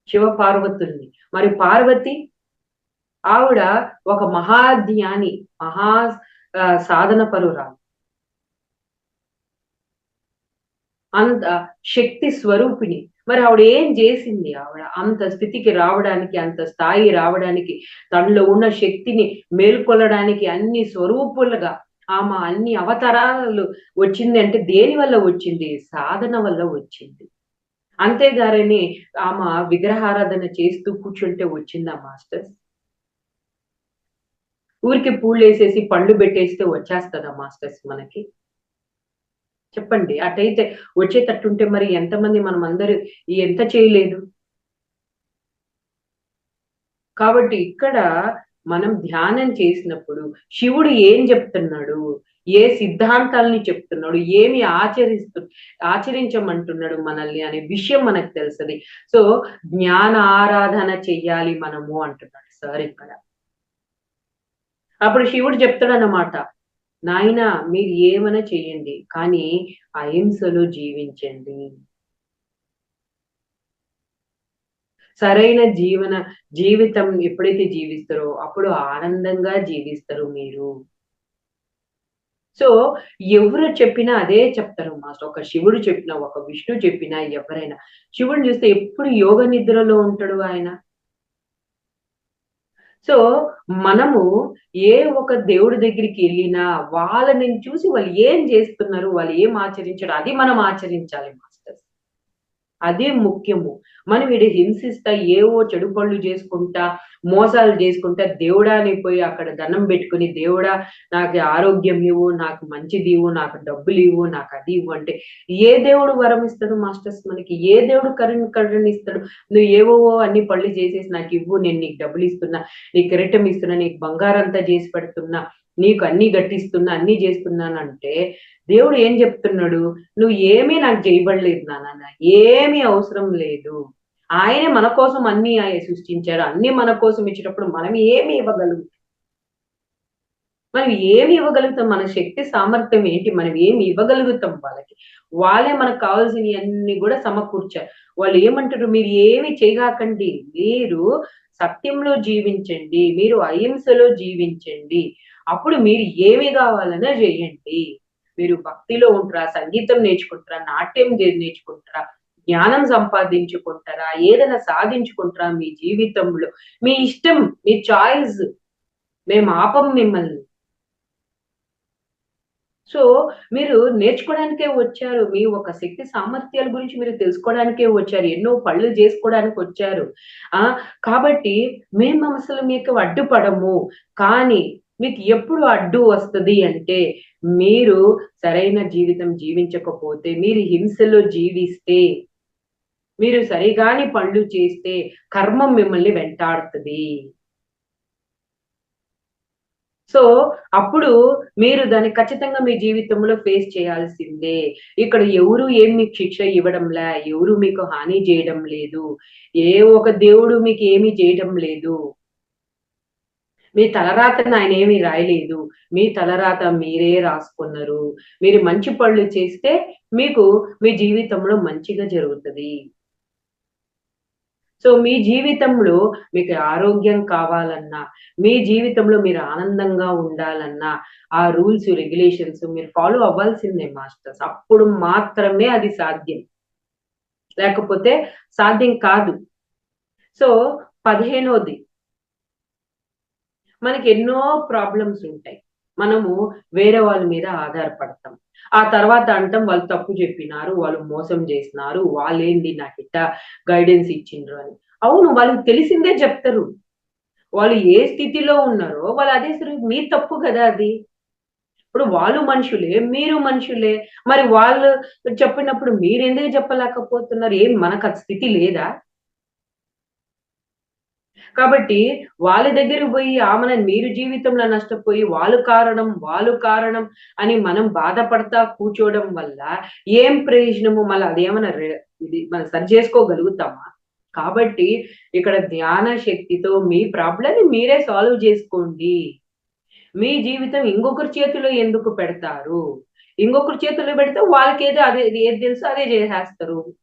శివ పార్వతుల్ని. మరి పార్వతి ఆవిడ ఒక మహాధ్యాని, మహా సాధన పరురాలు. అంత శక్తి స్వరూపిణి. మరి ఆవిడ ఏం జేసింది ఆవిడ? అంత స్థితికి రావడానికి, అంత స్థాయి రావడానికి, తనలో ఉన్న శక్తిని మేల్కొలడానికి అన్ని స్వరూపులుగా ఆమె అన్ని అవతారాలు వచ్చింది అంటే దేని వల్ల వచ్చింది? సాధన వల్ల వచ్చింది. అంతేగాని ఆమె విగ్రహారాధన చేస్తూ కూర్చుంటే వచ్చిందా మాస్టర్స్? ఊరికే పూలేసేసి పళ్ళు పెట్టేస్తే వచ్చేస్తదా మాస్టర్స్ మనకి? చెప్పండి. అటైతే వచ్చేటట్టుంటే మరి ఎంతమంది మనమందరూ ఎంత చేయలేదు? కాబట్టి ఇక్కడ మనం ధ్యానం చేసినప్పుడు శివుడు ఏం చెప్తున్నాడు? ఏ సిద్ధాంతాల్ని చెప్తున్నాడు? ఏమి ఆచరించమంటున్నాడు మనల్ని అనే విషయం మనకు తెలుస్తది. సో, జ్ఞాన ఆరాధన చెయ్యాలి మనము అంటున్నాడు సార్ ఇక్కడ. అప్పుడు శివుడు చెప్తాడన్నమాట. నాయనా మీరు ఏమైనా చేయండి. కానీ అహింసలో జీవించండి. సరైన జీవితం ఎప్పుడైతే జీవిస్తారో అప్పుడు ఆనందంగా జీవిస్తారు మీరు. సో, ఎవరు చెప్పినా అదే చెప్తారు మాస్టర్. ఒక శివుడు చెప్పినా, ఒక విష్ణు చెప్పినా ఎవరైనా. శివుడిని చూస్తే ఎప్పుడు యోగ నిద్రలో ఉంటాడు ఆయన. సో, మనము ఏ ఒక దేవుడి దగ్గరికెళ్ళినా వాళ్ళని చూసి వాళ్ళు ఏం జేస్తున్నారు, వాళ్ళు ఏం ఆచరించారో అది మనం ఆచరించాలి మాస్టర్స్. అదే ముఖ్యము. మనం ఈడ హింసిస్తా, ఏవో చెడు పనులు జేసుకుంటా, మోసాలు జేసుకుంటా, దేవుడా అని పోయి అక్కడ దండం బెట్టుకొని, దేవుడా నాకు ఆరోగ్యం ఇవ్వు, నాకు మంచిదివ్వు, నాకు డబ్బులివ్వు, నాకు అది ఇవ్వు అంటే, ఏ దేవుడు వరం ఇస్తాడు మాస్టర్స్ మనకి? ఏ దేవుడు కరుణిస్తాడు? నువ్వు ఏవేవో అన్ని పనులు జేసేసి నాకివ్వు, నేను నీకు డబ్బులిస్తున్నా, నీకు కిరీటం ఇస్తున్నా, నీకు బంగారంతా జేసి పెడుతున్నా, నీకు అన్నీ గట్టిస్తున్నా, అన్నీ జేస్తున్నానంటే, దేవుడు ఏం జెప్తున్నాడు? నువ్వు ఏమీ నాకు చేయబడలేదు నాన్న. ఏమీ అవసరం లేదు. ఆయనే మన కోసం అన్నీ సృష్టించాడు. అన్నీ మన కోసం ఇచ్చేటప్పుడు మనం ఏమి ఇవ్వగలుగుతాం? మనం ఏమి ఇవ్వగలుగుతాం? మన శక్తి సామర్థ్యం ఏంటి? మనం ఏమి ఇవ్వగలుగుతాం వాళ్ళకి? వాళ్ళే మనకు కావాల్సినయన్నీ గూడా సమకూర్చారు. వాళ్ళు ఏమంటారు? మీరు ఏమి చేయగాకండి. మీరు సత్యంలో జీవించండి. మీరు అహింసలో జీవించండి. అప్పుడు మీరు ఏమి గావాలన్నా జేయండి. మీరు భక్తిలో ఉంటారా? సంగీతం నేర్చుకుంటారా? నాట్యం నేర్చుకుంటారా? జ్ఞానం సంపాదించుకుంటారా? ఏదైనా సాధించుకుంటారా మీ జీవితంలో? మీ ఇష్టం. మీ చాయిస్. మేము ఆపం మిమ్మల్ని. సో, మీరు నేర్చుకోవడానికే వచ్చారు. మీ ఒక శక్తి సామర్థ్యాల గురించి మీరు తెలుసుకోవడానికే వచ్చారు. ఎన్నో పనులు జేసుకోవడానికొచ్చారు. ఆ! కాబట్టి మేము అసలు మీకు అడ్డుపడము. కానీ మీకు ఎప్పుడు అడ్డు వస్తది అంటే, మీరు సరైన జీవితం జీవించకపోతే, మీరు హింసలో జీవిస్తే, మీరు సరిగాని పనులు చేస్తే, కర్మం మిమ్మల్ని వెంటాడుతది. సో, అప్పుడు మీరు దాన్ని ఖచ్చితంగా మీ జీవితంలో ఫేస్ చేయాల్సిందే. ఇక్కడ ఎవరు ఏం మీకు శిక్ష ఇవ్వడంలా, ఎవరు మీకు హాని జేయడం లేదు. ఏ ఒక దేవుడు మీకేమి చేయడం లేదు. మీ తలరాతను ఆయనేమి రాయలేదు. మీ తలరాత మీరే రాసుకున్నారు. మీరు మంచి పనులు చేస్తే మీకు మీ జీవితంలో మంచిగా జరుగుతది. సో, మీ జీవితంలో మీకు ఆరోగ్యం కావాలన్నా, మీ జీవితంలో మీరు ఆనందంగా ఉండాలన్నా, ఆ రూల్స్, రెగ్యులేషన్స్ మీరు ఫాలో అవ్వాల్సిందే మాస్టర్స్. అప్పుడు మాత్రమే అది సాధ్యం. లేకపోతే సాధ్యం కాదు. సో, 15వది మనకెన్నో ప్రాబ్లమ్స్ ఉంటాయి. మనము వేరే వాళ్ళ మీద ఆధారపడతాం. ఆ తర్వాత అంటాం వాళ్ళు తప్పు జెప్పినారు, వాళ్ళు మోసం జేసినారు, వాళ్ళేంది నాకిట్ట గైడెన్స్ ఇచ్చిండ్రు అని. అవును. వాళ్ళకి తెలిసిందే జెప్తరు. వాళ్ళు ఏ స్థితిలో ఉన్నారో వాళ్ళు అదే మీ తప్పు గదా అది. ఇప్పుడు వాళ్ళు మనుషులే, మీరు మనుషులే. మరి వాళ్ళు చెప్పినప్పుడు మీరెందుకు చెప్పలేకపోతున్నారు? ఏం మనకు ఆ స్థితి లేదా? కాబట్టి వాళ్ళ దగ్గరికి బోయి ఆమెను మీరు జీవితంలో నష్టపోయి వాళ్ళు కారణం అని మనం బాధపడతా కూర్చోవడం వల్ల ఏం ప్రయోజనము? మళ్ళా అదేమన్నా ఇది మనం సరి చేసుకోగలుగుతామా? కాబట్టి ఇక్కడ ధ్యాన శక్తితో మీ ప్రాబ్లమ్‌ని మీరే సాల్వ్ జేసుకోండి. మీ జీవితం ఇంకొకరి చేతిలో ఎందుకు పెడతారు? ఇంకొకరి చేతుల్లో పెడితే వాళ్ళకేదో అదే ఏది తెలుసో అదే జేసేస్తారు.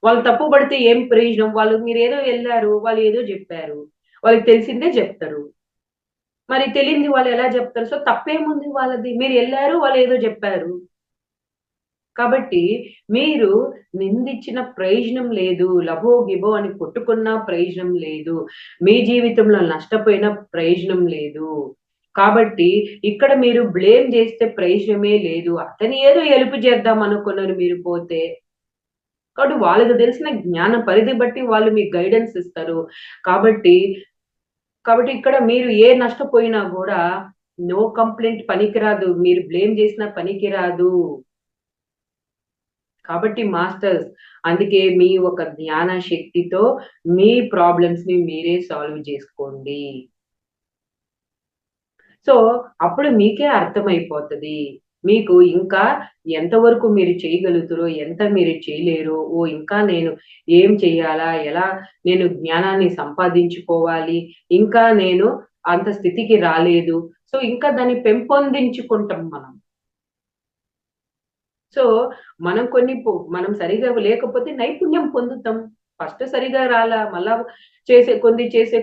వాళ్ళు తప్పు పడితే ఏం ప్రయోజనం? మీరేదో ఎళ్లారు, వాళ్ళు ఏదో జెప్పారు. వాళ్ళకి తెలిసిందే జెప్తరు. మరి తెలీనిది వాళ్ళెలా జెప్తారు? సో, తప్పేముంది వాళ్ళది? మీరెళ్లారు, వాళ్ళేదో జెప్పారు. కాబట్టి మీరు నిందించిన ప్రయోజనం లేదు. లబో, గిబో అని కొట్టుకున్న ప్రయోజనం లేదు. మీ జీవితంలో నష్టపోయిన ప్రయోజనం లేదు. కాబట్టి ఇక్కడ మీరు బ్లేమ్ జేస్తే ప్రయోజనమే లేదు. అతని ఏదో ఎలుపు చేద్దాం అనుకున్నారు మీరు పోతే. కాబట్టి వాళ్ళకి తెలిసిన జ్ఞాన పరిధి బట్టి వాళ్ళు మీకు గైడెన్స్ ఇస్తారు. కాబట్టి, కాబట్టి ఇక్కడ మీరు ఏ నష్టపోయినా గూడా నో కంప్లెయింట్ పనికిరాదు. మీరు బ్లేమ్ జేసినా పనికిరాదు. కాబట్టి మాస్టర్స్ అందుకే మీ ఒక జ్ఞాన శక్తితో మీ ప్రాబ్లమ్స్‌ని మీరే సాల్వ్ జేసుకోండి. సో, అప్పుడు మీకే అర్థమైపోతది. మీకు ఇంకా ఎంతవరకు మీరు చేయగలుగుతారో, ఎంత మీరు చేయలేరో, ఓహ్! ఇంకా నేను ఏం చేయాలా? ఎలా నేను జ్ఞానాన్ని సంపాదించుకోవాలి? ఇంకా నేను అంత స్థితికి రాలేదు. సో, ఇంకా దాన్ని పెంపొందించుకుంటాం మనం. సో, మనం సరిగ్గా లేకపోతే నైపుణ్యం పొందుతాం. ఫస్ట్ సరిగ్గా రాలా, మళ్ళా చేసే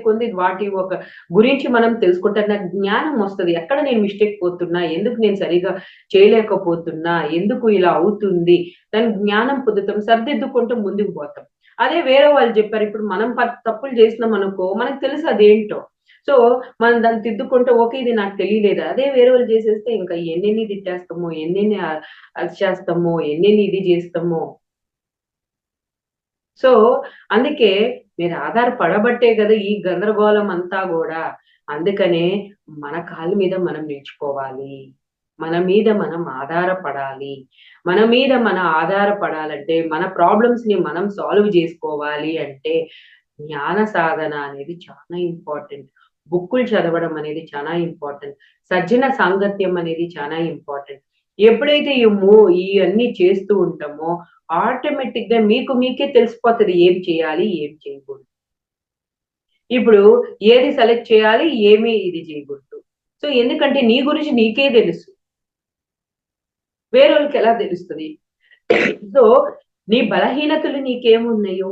కొంది వాటి ఒక గురించి మనం తెలుసుకుంటే నాకు జ్ఞానం వస్తది. ఎక్కడ నేను మిస్టేక్ పోతున్నా? ఎందుకు నేను సరిగ్గా చేయలేకపోతున్నా? ఎందుకు ఇలా అవుతుంది? దాని జ్ఞానం పొందుతాం. సరిదిద్దుకుంటూ ముందుకు పోతాం. అదే వేరే వాళ్ళు చెప్పారు. ఇప్పుడు మనం తప్పులు చేసినామనుకో మనకు తెలుసు అదేంటో. సో, మనం దాన్ని తిద్దుకుంటే ఓకే. ఇది నాకు తెలియలేదు. అదే వేరే వాళ్ళు చేసేస్తే ఇంకా ఎన్నెన్ని తిట్టేస్తామో, ఎన్నెన్ని అది చేస్తామో, ఎన్నెన్ని ఇది జేస్తామో. సో, అందుకే మీరు ఆధారపడబట్టే గదా! ఈ గందరగోళం అంతా గూడా. అందుకనే మన కాళ్ళ మీద మనం నిల్చుకోవాలి. మన మీద మనం ఆధారపడాలి. మన మీద మనం ఆధారపడాలంటే, మన ప్రాబ్లమ్స్‌ని మనం సాల్వ్ జేసుకోవాలి అంటే, జ్ఞాన సాధన అనేది చాలా ఇంపార్టెంట్. బుక్కులు చదవడం అనేది చాలా ఇంపార్టెంట్. సజ్జన సాంగత్యం అనేది చాలా ఇంపార్టెంట్. ఎప్పుడైతే ఇయన్నీ చేస్తూ ఉంటామో ఆటోమేటిక్‌గా మీకు మీకే తెలిసిపోతది ఏం చేయాలి? ఏం చేయకూడదు. ఇప్పుడు ఏది సెలెక్ట్ చేయాలి? ఏమి ఇది చేయకూడదు. సో, ఎందుకంటే నీ గురించి నీకే తెలుసు. వేరోళ్ళకెలా తెలుస్తది? సో, నీ బలహీనతలు నీకేమున్నాయో,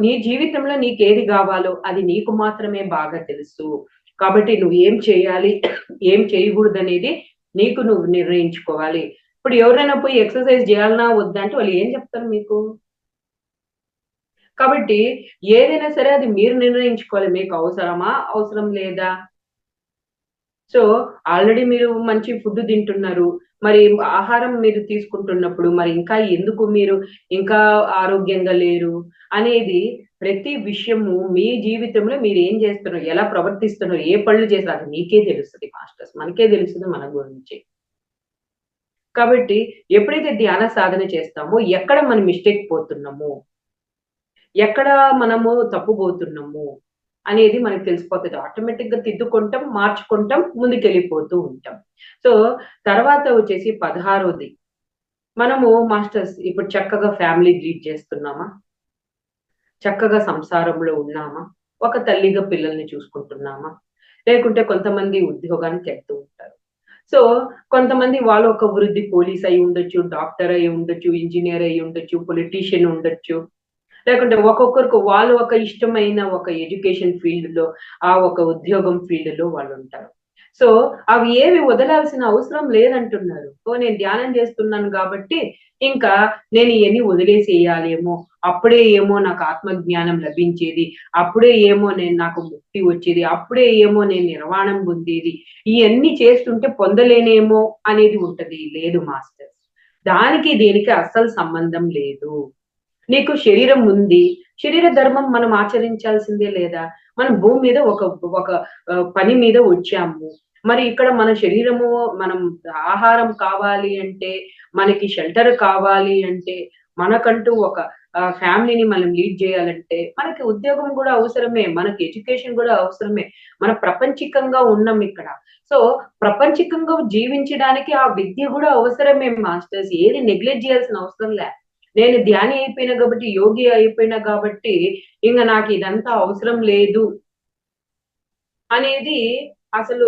నీ జీవితంలో నీకేది గావాలో అది నీకు మాత్రమే బాగా తెలుసు. కాబట్టి నువ్వేం చేయాలి? ఏం చేయగూడదనేది నీకు నువ్వు నిర్ణయించుకోవాలి. ఇప్పుడు ఎవరైనా పోయి ఎక్సర్‌సైజ్ జేయాలనా? వద్దా? అంటే వాళ్ళు ఏం జెప్తారు మీకు? కాబట్టి ఏదైనా సరే అది మీరు నిర్ణయించుకోవాలి. మీకు అవసరమా? అవసరం లేదా? సో, ఆల్రెడీ మీరు మంచి ఫుడ్ తింటున్నారు. మరి ఆహారం మీరు తీసుకుంటున్నప్పుడు మరి ఇంకా ఎందుకు మీరు ఇంకా ఆరోగ్యంగా లేరు? అనేది ప్రతి విషయము మీ జీవితంలో మీరేం జేస్తున్నారు? ఎలా ప్రవర్తిస్తున్నారు? ఏ పనులు చేశారు? అది మీకే తెలుస్తది మాస్టర్స్. మనకే తెలుస్తది మన గురించి. కాబట్టి ఎప్పుడైతే ధ్యాన సాధన చేస్తామో ఎక్కడ మనం మిస్టేక్ పోతున్నాము? ఎక్కడ మనము తప్పుబోతున్నాము అనేది మనకు తెలిసిపోతది. ఆటోమేటిక్‌గా తిద్దుకుంటాం, మార్చుకుంటాం, ముందుకెళ్ళిపోతూ ఉంటాం. సో, తర్వాత వచ్చేసి 16వది మనము మాస్టర్స్ ఇప్పుడు చక్కగా ఫ్యామిలీ లీడ్ చేస్తున్నామా? చక్కగా సంసారంలో ఉన్నామా? ఒక తల్లిగా పిల్లల్ని చూసుకుంటున్నామా? లేకుంటే కొంతమంది ఉద్యోగానికెళ్తూ ఉంటారు. సో, కొంతమంది వాళ్ళు ఒక వృద్ధి పోలీస్ అయ్యి ఉండొచ్చు, డాక్టర్ అయ్యి ఉండొచ్చు, ఇంజినీర్ అయ్యి ఉండొచ్చు, పొలిటీషియన్ ఉండొచ్చు. లేకుంటే ఒక్కొక్కరికి వాళ్ళు ఒక ఇష్టమైన ఒక ఎడ్యుకేషన్ ఫీల్డ్‌లో, ఆ ఒక ఉద్యోగం ఫీల్డ్‌లో వాళ్ళుంటారు. సో, అవి ఏవి వదలాల్సిన అవసరం లేదంటున్నారు. నేను ధ్యానం చేస్తున్నాను గాబట్టి, ఇంకా నేను ఇయన్నీ వదిలేసేయాలేమో, అప్పుడే ఏమో నాకు ఆత్మజ్ఞానం లభించేది, అప్పుడే ఏమో నాకు ముక్తి వచ్చేది, అప్పుడే ఏమో నేను నిర్వాణం పొందేది, ఇయన్నీ చేస్తుంటే పొందలేనేమో అనేది ఉంటది. లేదు మాస్టర్స్. దానికి దీనికి అస్సలు సంబంధం లేదు. నీకు శరీరం ఉంది. శరీర ధర్మం మనం ఆచరించాల్సిందే లేదా? మనం భూమి మీద ఒక ఒక పని మీద వచ్చాము. మరి ఇక్కడ మన శరీరము మనం ఆహారం కావాలి అంటే, మనకి షెల్టర్ కావాలి అంటే, మనకంటూ ఒక ఫ్యామిలీని మనం లీడ్ జేయాలంటే, మనకి ఉద్యోగం గూడా అవసరమే. మనకి ఎడ్యుకేషన్ గూడా అవసరమే. మనం ప్రపంచికంగా ఉన్నాం ఇక్కడ. సో, ప్రపంచికంగా జీవించడానికి ఆ విద్య గూడా అవసరమే మాస్టర్స్. ఏది నెగ్లెక్ట్ జేయాల్సిన అవసరం లే. నేను ధ్యాని అయిపోయినా గాబట్టి, యోగి అయిపోయినా గాబట్టి, ఇంగ నాకిదంతా అవసరం లేదు అనేది అసలు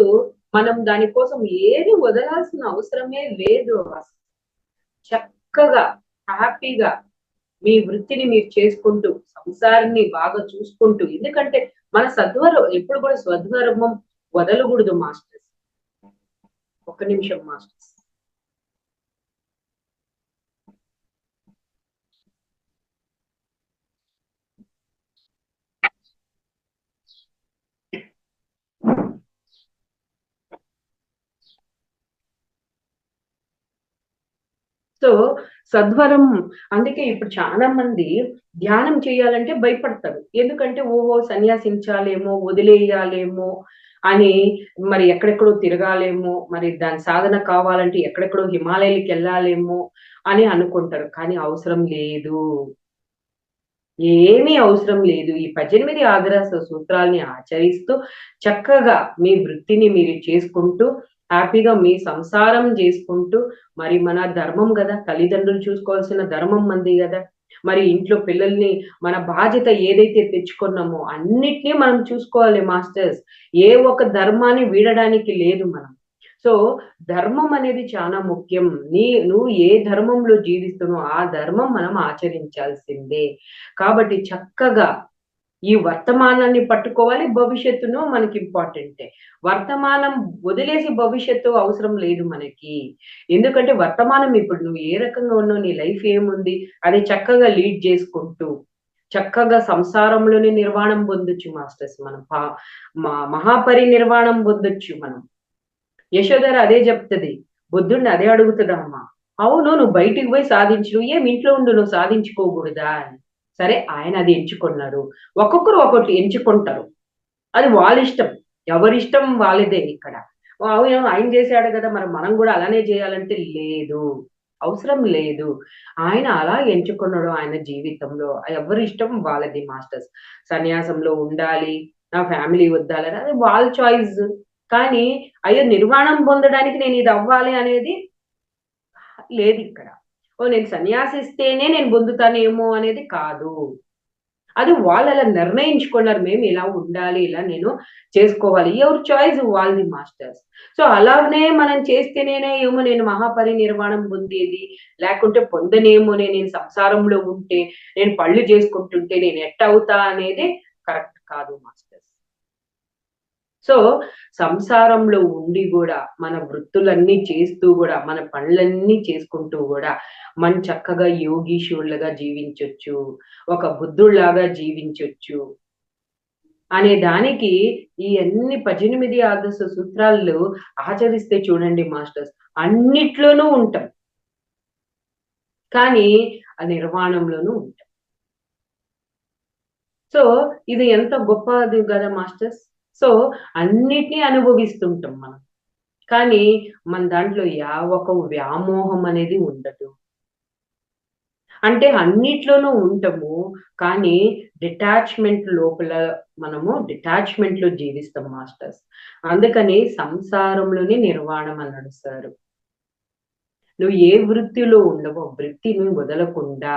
మనం దాని కోసం ఏది వదలాల్సిన అవసరమే లేదు. చక్కగా, హ్యాపీగా మీ వృత్తిని మీరు చేసుకుంటూ, సంసారాన్ని బాగా చూసుకుంటూ ఎందుకంటే మన ఎప్పుడు కూడా స్వధర్మం వదలగూడదు మాస్టర్స్. ఒక్క నిమిషం మాస్టర్స్. సో సద్వరం, అందుకే ఇప్పుడు చాలా మంది ధ్యానం చేయాలంటే భయపడతారు. ఎందుకంటే ఓహో సన్యాసించాలేమో, వదిలేయాలేమో అని, మరి ఎక్కడెక్కడో తిరగాలేమో, మరి దాని సాధన కావాలంటే ఎక్కడెక్కడో హిమాలయాలకెళ్ళాలేమో అని అనుకుంటారు. కానీ అవసరం లేదు. ఏమీ అవసరం లేదు. ఈ 18 ఆదర్శ సూత్రాల్ని ఆచరిస్తూ చక్కగా మీ వృత్తిని మీరు చేసుకుంటూ, హ్యాపీగా మీ సంసారం జేసుకుంటూ, మరి మన ధర్మం గదా! తల్లిదండ్రులు చూసుకోవాల్సిన ధర్మం మనది గదా! మరి ఇంట్లో పిల్లల్ని మన బాధ్యత ఏదైతే తెచ్చుకున్నామో అన్నిటిని మనం చూసుకోవాలి మాస్టర్స్. ఏ ఒక్క ధర్మాన్ని వీడడానికి లేదు మనం. సో, ధర్మం అనేది చాలా ముఖ్యం. నువ్వు ఏ ధర్మంలో జీవిస్తున్నావో ఆ ధర్మం మనం ఆచరించాల్సిందే. కాబట్టి చక్కగా ఈ వర్తమానాన్ని పట్టుకోవాలి. భవిష్యత్తును మనకి ఇంపార్టెంటే. వర్తమానం వదిలేసి భవిష్యత్తు అవసరం లేదు మనకి. ఎందుకంటే వర్తమానం ఇప్పుడు నువ్వు ఏ రకంగా ఉన్నావు, నీ లైఫ్ ఏముంది, అది చక్కగా లీడ్ చేసుకుంటూ, చక్కగా సంసారంలోనే నిర్వాణం పొందొచ్చు మాస్టర్స్ మనం. మహాపరినిర్వాణం పొందొచ్చు మనం. యశోధర అదే చెప్తది. బుద్ధుడిని అదే అడుగుతదమ్మా. అవును, నువ్వు బయటికి పోయి సాధించు. ఏం ఇంట్లో ఉండు, నువ్వు సాధించుకోకూడదా అని. సరే, ఆయన అది ఎంచుకున్నారు. ఒక్కొక్కరు ఒక్కొక్కటి ఎంచుకుంటారు. అది వాళ్ళిష్టం. ఎవరిష్టం వాళ్ళదే ఇక్కడ. అవును, ఆయన చేశాడు కదా, మరి మనం కూడా అలానే చేయాలంటే లేదు. అవసరం లేదు. ఆయన అలా ఎంచుకున్నాడు ఆయన జీవితంలో. ఎవరి ఇష్టం వాళ్ళది మాస్టర్స్. సన్యాసంలో ఉండాలి, నా ఫ్యామిలీ వద్దాలని అది వాళ్ళ చాయిస్. కానీ అయ్యో నిర్వాణం పొందడానికి నేను ఇది అవ్వాలి అనేది లేదిక్కడ. ఓహ్! నేను సన్యాసిస్తేనే నేను పొందుతానేమో అనేది కాదు. అది వాళ్ళలా నిర్ణయించుకున్నారు. మేము ఇలా ఉండాలి, ఇలా నేను చేసుకోవాలి. ఎవరి చాయిస్ వాళ్ళది మాస్టర్స్. సో, అలానే మనం చేస్తేనేనే ఏమో నేను మహాపరినిర్వాణం పొందేది, లేకుంటే పొందనేమోనే, నేను సంసారంలో ఉంటే, నేను పళ్ళు చేసుకుంటుంటే నేను ఎట్టవుతా అనేది కరెక్ట్ కాదు మాస్టర్స్. సో, సంసారంలో ఉండి గూడా, మన వృత్తులన్నీ చేస్తూ గూడా, మన పనులన్నీ చేసుకుంటూ గూడా, మనం చక్కగా యోగీశువులుగా జీవించొచ్చు. ఒక బుద్ధుడిలాగా జీవించొచ్చు. అనే దానికి ఈ అన్ని 18 ఆదర్శ సూత్రాలు ఆచరిస్తే చూడండి మాస్టర్స్, అన్నిట్లోనూ ఉంటాం. కానీ ఆ నిర్వాణంలోనూ ఉంటాం. సో, ఇది ఎంత గొప్పది గదా మాస్టర్స్. సో, అన్నిటిని అనుభవిస్తుంటాం మనం. కానీ మన దాంట్లో ఒక వ్యామోహం అనేది ఉండదు. అంటే అన్నిట్లోనూ ఉంటాము. కానీ డిటాచ్‌మెంట్ లోపల మనము డిటాచ్‌మెంట్‌లో జీవిస్తాం మాస్టర్స్. అందుకని సంసారంలోనే నిర్వాణం అని నడుస్తారు. నువ్వు ఏ వృత్తిలో ఉండవో వృత్తిని వదలకుండా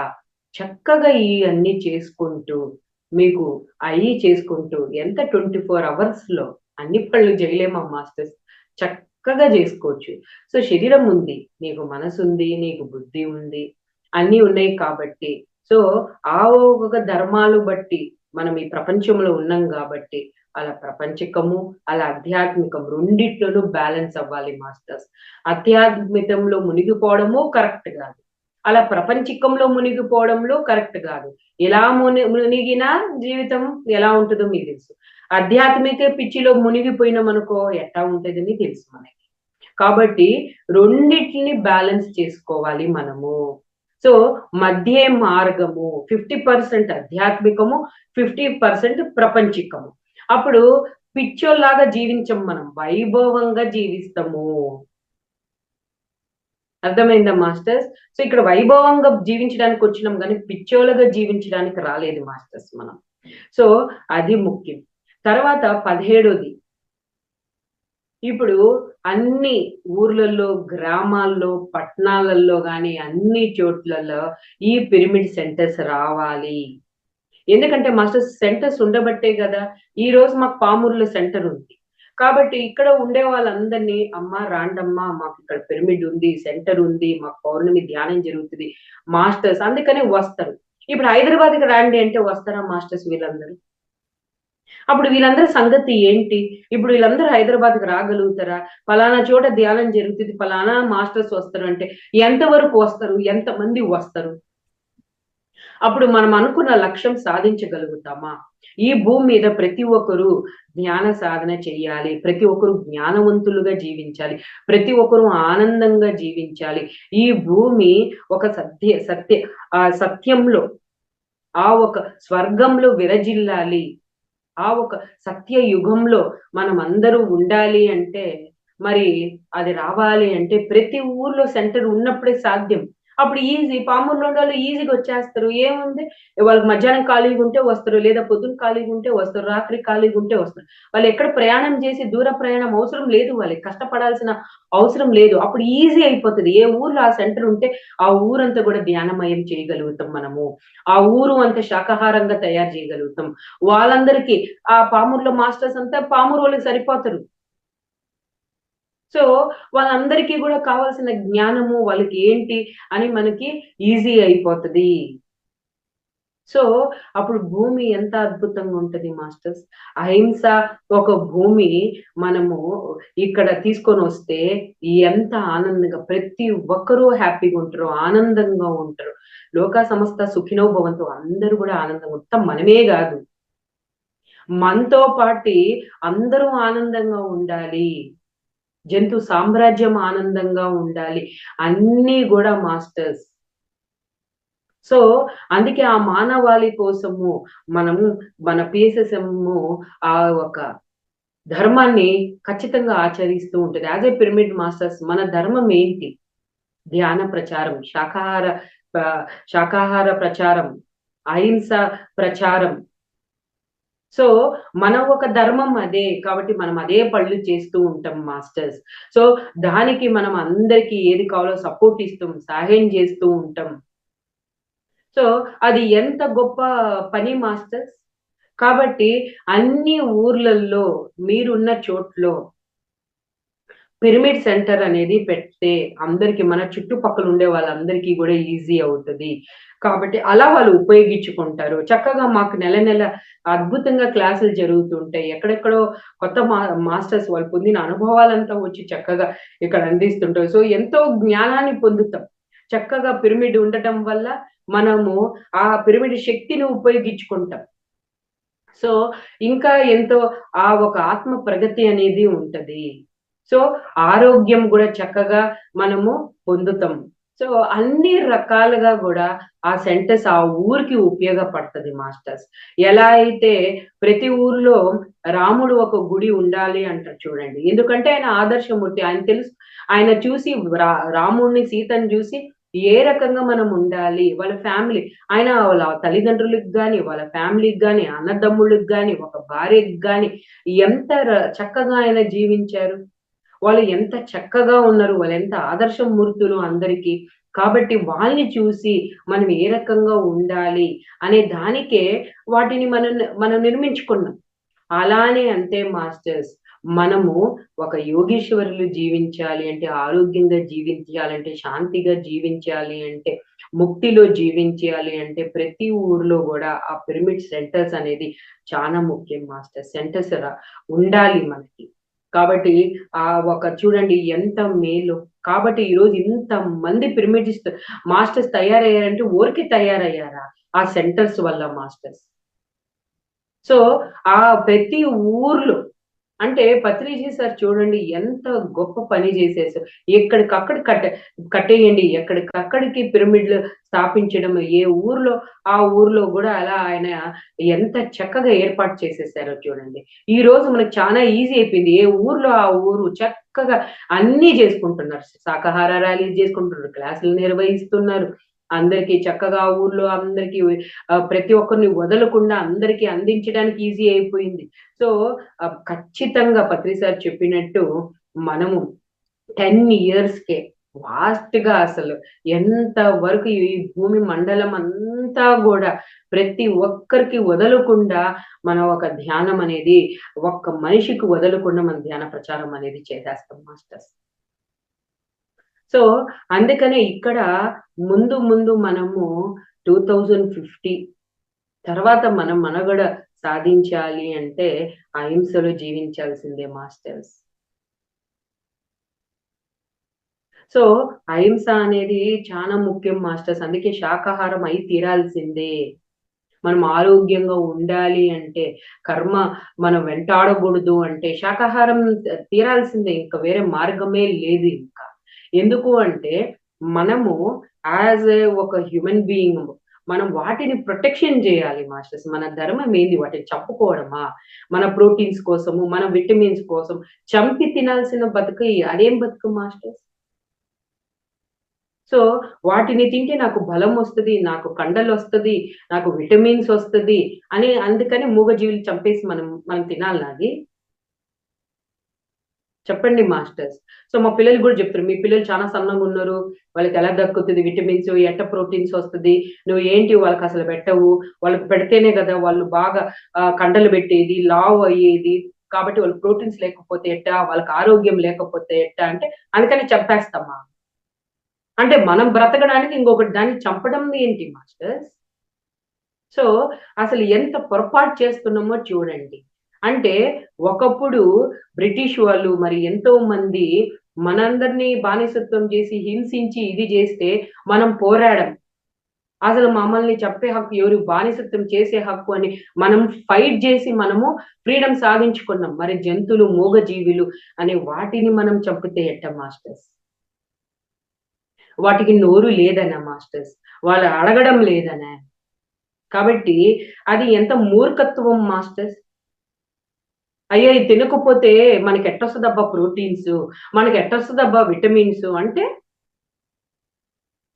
చక్కగా ఇయన్నీ చేసుకుంటూ, మీకు చేసుకుంటూ ఎంత 24 అవర్స్‌లో అన్ని పనులు చేయలేమా మాస్టర్స్. చక్కగా జేసుకోవచ్చు. సో, శరీరం ఉంది, నీకు మనసుంది, నీకు బుద్ధి ఉంది. అన్నీ ఉన్నాయి కాబట్టి, సో, ఆ ఒక ధర్మాలు బట్టి మనం ఈ ప్రపంచంలో ఉన్నాం గాబట్టి, అలా ప్రపంచికము, అలా ఆధ్యాత్మికం రెండిట్లోనూ బ్యాలెన్స్ అవ్వాలి మాస్టర్స్. ఆధ్యాత్మికంలో మునిగిపోవడము కరెక్ట్ గాదు. అలా ప్రపంచికంలో మునిగిపోవడంలో కరెక్ట్ గాదు. ఎలా మునిగినా జీవితం ఎలా ఉంటదో మీకు తెలుసు. ఆధ్యాత్మిక పిచ్చిలో మునిగిపోయినామనుకో ఎట్టా ఉంటదని తెలుసు మనకి. కాబట్టి రెండిటిని బ్యాలెన్స్ చేసుకోవాలి మనము. సో, మధ్యే మార్గము 50% ఆధ్యాత్మికము, 50% ప్రపంచికము. అప్పుడు పిచ్చోల్లాగా జీవించం మనం. వైభవంగా జీవిస్తాము. అర్థమైందా మాస్టర్స్? సో, ఇక్కడ వైభవంగా జీవించడానికి వచ్చినాం గానీ, పిచ్చోళ్ళగా జీవించడానికి రాలేదు మాస్టర్స్ మనం. సో, అది ముఖ్యం. తర్వాత 17ది, ఇప్పుడు అన్ని ఊర్లలో, గ్రామాల్లో, పట్టణాలలో గాని అన్ని చోట్లలో ఈ పిరమిడ్ సెంటర్స్ రావాలి. ఎందుకంటే మాస్టర్స్ సెంటర్స్ ఉండబట్టే గదా! ఈరోజు మాకు పామూరులో సెంటర్ ఉంది. కాబట్టి ఇక్కడ ఉండే వాళ్ళందరినీ అమ్మా రాండమ్మా, మాకు ఇక్కడ పిరమిడ్ ఉంది, సెంటర్ ఉంది, మాకు పౌర్ణమి ధ్యానం జరుగుతది. మాస్టర్స్ అందుకనే వస్తారు. ఇప్పుడు హైదరాబాద్‌కి రండి అంటే వస్తారా మాస్టర్స్ వీళ్ళందరూ? అప్పుడు వీళ్ళందరి సంగతి ఏంటి? ఇప్పుడు వీళ్ళందరూ హైదరాబాద్‌కి రాగలుగుతారా? పలానా చోట ధ్యానం జరుగుతది, పలానా మాస్టర్స్ వస్తారు అంటే ఎంత వరకు వస్తారు? ఎంతమంది వస్తారు? అప్పుడు మనం అనుకున్న లక్ష్యం సాధించగలుగుతామా? ఈ భూమి మీద ప్రతి ఒక్కరు జ్ఞాన సాధన చెయ్యాలి. ప్రతి ఒక్కరు జ్ఞానవంతులుగా జీవించాలి. ప్రతి ఒక్కరు ఆనందంగా జీవించాలి. ఈ భూమి ఒక సత్యంలో, ఆ ఒక స్వర్గంలో విరజిల్లాలి. ఆ ఒక సత్య యుగంలో మనమందరూ ఉండాలి అంటే, మరి అది రావాలి అంటే ప్రతి ఊర్లో సెంటర్ ఉన్నప్పుడే సాధ్యం. అప్పుడు ఈజీ పామూరులో ఉన్నోళ్ళు ఈజీగా వచ్చేస్తారు. ఏముంది వాళ్ళకి మధ్యాహ్నం ఖాళీగా ఉంటే వస్తారు. లేదా పొద్దున ఖాళీగా ఉంటే వస్తారు. రాత్రి ఖాళీగా ఉంటే వస్తారు. వాళ్ళు ఎక్కడ ప్రయాణం చేసి దూర ప్రయాణం అవసరం లేదు వాళ్ళకి. కష్టపడాల్సిన అవసరం లేదు. అప్పుడు ఈజీ అయిపోతది. ఏ ఊర్లో ఆ సెంటర్ ఉంటే ఆ ఊరంతా కూడా ధ్యానమయం చేయగలుగుతాం మనము. ఆ ఊరు అంతా శాకాహారంగా తయారు చేయగలుగుతాం. వాళ్ళందరికీ ఆ పామూరులో మాస్టర్స్ అంతా పామూరు వాళ్ళకి సరిపోతారు. సో, వాళ్ళందరికీ గూడా కావాల్సిన జ్ఞానము వాళ్ళకి ఏంటి అని మనకి ఈజీ అయిపోతది. సో, అప్పుడు భూమి ఎంత అద్భుతంగా ఉంటది మాస్టర్స్. అహింస ఒక భూమి మనము ఇక్కడ తీసుకొనొస్తే ఎంత ఆనందంగా ప్రతి ఒక్కరూ హ్యాపీగా ఉంటారు. ఆనందంగా ఉంటారు. లోకా సమస్త సుఖినో భవంతు అందరూ గూడా ఆనందంగా మొత్తం మనమే గాదు. మనతో పాటి అందరూ ఆనందంగా ఉండాలి. జంతు సామ్రాజ్యం ఆనందంగా ఉండాలి. అన్నీ గూడా మాస్టర్స్. సో, అందుకే ఆ మానవాళి కోసము మనము మన పీఎస్ఎస్ఎంము ఆ ఒక ధర్మాన్ని ఖచ్చితంగా ఆచరిస్తూ ఉంటది. యాస్ ఎ పిరమిడ్ మాస్టర్స్ మన ధర్మం ఏంటి? ధ్యాన ప్రచారం, ఆహ్, శాకాహార ప్రచారం, అహింస ప్రచారం. సో, మన ఒక ధర్మం అదే. కాబట్టి మనం అదే పనులు చేస్తూ ఉంటాం మాస్టర్స్. సో, దానికి మనం అందరికి ఏది కావాలో సపోర్ట్ ఇస్తాం. సహాయం చేస్తూ ఉంటాం. సో, అది ఎంత గొప్ప పని మాస్టర్స్. కాబట్టి అన్ని ఊర్లల్లో మీరున్న చోట్లో పిరమిడ్ సెంటర్ అనేది పెడితే అందరికి మన చుట్టుపక్కల ఉండే వాళ్ళందరికీ గూడా ఈజీ అవుతది. కాబట్టి అలా వాళ్ళు ఉపయోగించుకుంటారు. చక్కగా మాకు నెల నెల అద్భుతంగా క్లాసులు జరుగుతుంటాయి. ఎక్కడెక్కడో కొత్త మాస్టర్స్ వాళ్ళు పొందిన అనుభవాలంతా వచ్చి చక్కగా ఇక్కడ అందిస్తుంటారు. సో, ఎంతో జ్ఞానాన్ని పొందుతాం. చక్కగా పిరమిడ్ ఉండటం వల్ల మనము ఆ పిరమిడ్ శక్తిని ఉపయోగించుకుంటాం. సో, ఇంకా ఎంతో ఆ ఒక ఆత్మ ప్రగతి అనేది ఉంటది. సో, ఆరోగ్యం గూడా చక్కగా మనము పొందుతాం. సో, అన్ని రకాలుగా గూడా ఆ సెంటర్స్ ఆ ఊరికి ఉపయోగపడతది మాస్టర్స్. ఎలా అయితే ప్రతి ఊరిలో రాముడు ఒక గుడి ఉండాలి అంటారు చూడండి. ఎందుకంటే ఆయన ఆదర్శమూర్తి. ఆయన తెలుసు ఆయన చూసి రాముడిని, సీతని జూసి ఏ రకంగా మనం ఉండాలి, వాళ్ళ ఫ్యామిలీ ఆయన వాళ్ళ తల్లిదండ్రులకి గాని, వాళ్ళ ఫ్యామిలీకి గాని, అన్నదమ్ముళ్ళకి గాని, ఒక భార్యకి గాని ఎంత చక్కగా ఆయన జీవించారు. వాళ్ళు ఎంత చక్కగా ఉన్నారు. వాళ్ళెంత ఆదర్శమూర్తులు అందరికి. కాబట్టి వాళ్ళని చూసి మనం ఏ రకంగా ఉండాలి అనే దానికే వాటిని మనం నిర్మించుకున్నాం. అలానే అంతే మాస్టర్స్. మనము ఒక యోగీశ్వరులు జీవించాలి అంటే, ఆరోగ్యంగా జీవించాలంటే, శాంతిగా జీవించాలి అంటే, ముక్తిలో జీవించాలి అంటే, ప్రతి ఊర్లో గూడా ఆ పిరమిడ్ సెంటర్స్ అనేది చానా ముఖ్యం మాస్టర్స్. సెంటర్స్ ఉండాలి మనకి. కాబట్టి ఒక చూడండి ఎంత మేలో. కాబట్టి ఈరోజు ఇంతమంది పిరమిడిస్ట్ మాస్టర్స్ తయారయ్యారంటే ఊరికే తయారయ్యారా? ఆ సెంటర్స్ వల్ల మాస్టర్స్. సో, ఆ ప్రతి ఊర్లో అంటే పత్రిజీ సార్ చూడండి ఎంత గొప్ప పని చేసేసారు. ఎక్కడికక్కడ కట్టేయండి. ఎక్కడికక్కడికి పిరమిడ్‌లు స్థాపించడం. ఏ ఊర్లో ఆ ఊర్లో గూడా అలా ఆయన ఎంత చక్కగా ఏర్పాటు చేసేసారో చూడండి. ఈరోజు మనకు చానా ఈజీ అయిపోయింది. ఏ ఊర్లో ఆ ఊరు చక్కగా అన్నీ జేసుకుంటున్నారు. శాకాహార ర్యాలీలు జేసుకుంటున్నారు. క్లాసులు నిర్వహిస్తున్నారు. అందరికి చక్కగా ఆ ఊర్లో అందరికి ప్రతి ఒక్కరిని వదలకుండా అందరికి అందించడానికి ఈజీ అయిపోయింది. సో, ఖచ్చితంగా పత్రి సార్ చెప్పినట్టు మనము 10 ఇయర్స్‌కే వాస్ట్‌గా అసలు ఎంత వరకు ఈ భూమి మండలం అంతా గూడా ప్రతి ఒక్కరికి వదలకుండా మనం ఒక ధ్యానం అనేది ఒక్క మనిషికి వదలకుండా మన ధ్యాన ప్రచారం అనేది చేసేస్తాం మాస్టర్స్. సో, అందుకనే ఇక్కడ ముందు ముందు మనము 2050 తర్వాత మనం మనుగడ సాధించాలి అంటే అహింసలో జీవించాల్సిందే మాస్టర్స్. సో అహింస అనేది చాలా ముఖ్యం మాస్టర్స్. అందుకే శాకాహారం అయి తీరాల్సిందే. మనం ఆరోగ్యంగా ఉండాలి అంటే, కర్మ మనం వెంటాడకూడదు అంటే శాకాహారం తీరాల్సిందే. ఇంకా వేరే మార్గమే లేదు ఇంకా. ఎందుకు అంటే మనము యాజ్ ఏ ఒక హ్యూమన్ బీయింగ్ మనం వాటిని ప్రొటెక్షన్ చేయాలి మాస్టర్స్. మన ధర్మం ఏంది? వాటిని చంపుకోవడమా? మన ప్రోటీన్స్ కోసము, మన విటమిన్స్ కోసం చంపి తినాల్సిన బతుకు అదేం బతుకు మాస్టర్స్? సో వాటిని తింటే నాకు బలం వస్తది, నాకు కండలొస్తది, నాకు విటమిన్స్ వస్తది అని అందుకని మూగజీవులు చంపేసి మనం తినాలా అది? చెప్పండి మాస్టర్స్. సో మా పిల్లలు గూడా జెప్తారు. మీ పిల్లలు చాలా సన్నగున్నారు. వాళ్ళకెలా దక్కుతది విటమిన్స్, ఎట్ట ప్రోటీన్స్ వస్తది. నువ్వు ఏంటి వాళ్ళకసలు పెట్టవు. వాళ్ళకి పెడితేనే గదా! వాళ్ళు బాగా కండలు పెట్టేది, లావు అయ్యేది. కాబట్టి వాళ్ళకి ప్రోటీన్స్ లేకపోతే ఎట్టా? వాళ్ళకి ఆరోగ్యం లేకపోతే ఎట్టా? అంటే అందుకని చంపేస్తామా? అంటే మనం బ్రతకడానికి ఇంకొకటి దాన్ని చంపడం ఏంటి మాస్టర్స్? సో, అసలు ఎంత పొరపాటు చేస్తున్నామో చూడండి. అంటే ఒకప్పుడు బ్రిటిష్ వాళ్ళు మరి ఎంతో మంది మనందరిని బానిసత్వం చేసి, హింసించి ఇది జేస్తే మనం పోరాడాం. అసలు మమ్మల్ని చంపే హక్కు ఎవరు బానిసత్వం చేసే హక్కు అని మనం ఫైట్ జేసి మనము ఫ్రీడమ్ సాధించుకున్నాం. మరి జంతువులు, మూగజీవులు అనే వాటిని మనం చంపితే ఎట్టా మాస్టర్స్? వాటికి నోరు లేదనా మాస్టర్స్? వాళ్ళు అడగడం లేదనా? కాబట్టి అది ఎంత మూర్ఖత్వం మాస్టర్స్. అయ్యో! ఇది తినకపోతే మనకెట్టొస్తదబ్బా ప్రోటీన్స్, మనకెట్టొస్తదబ్బా విటమిన్స్ అంటే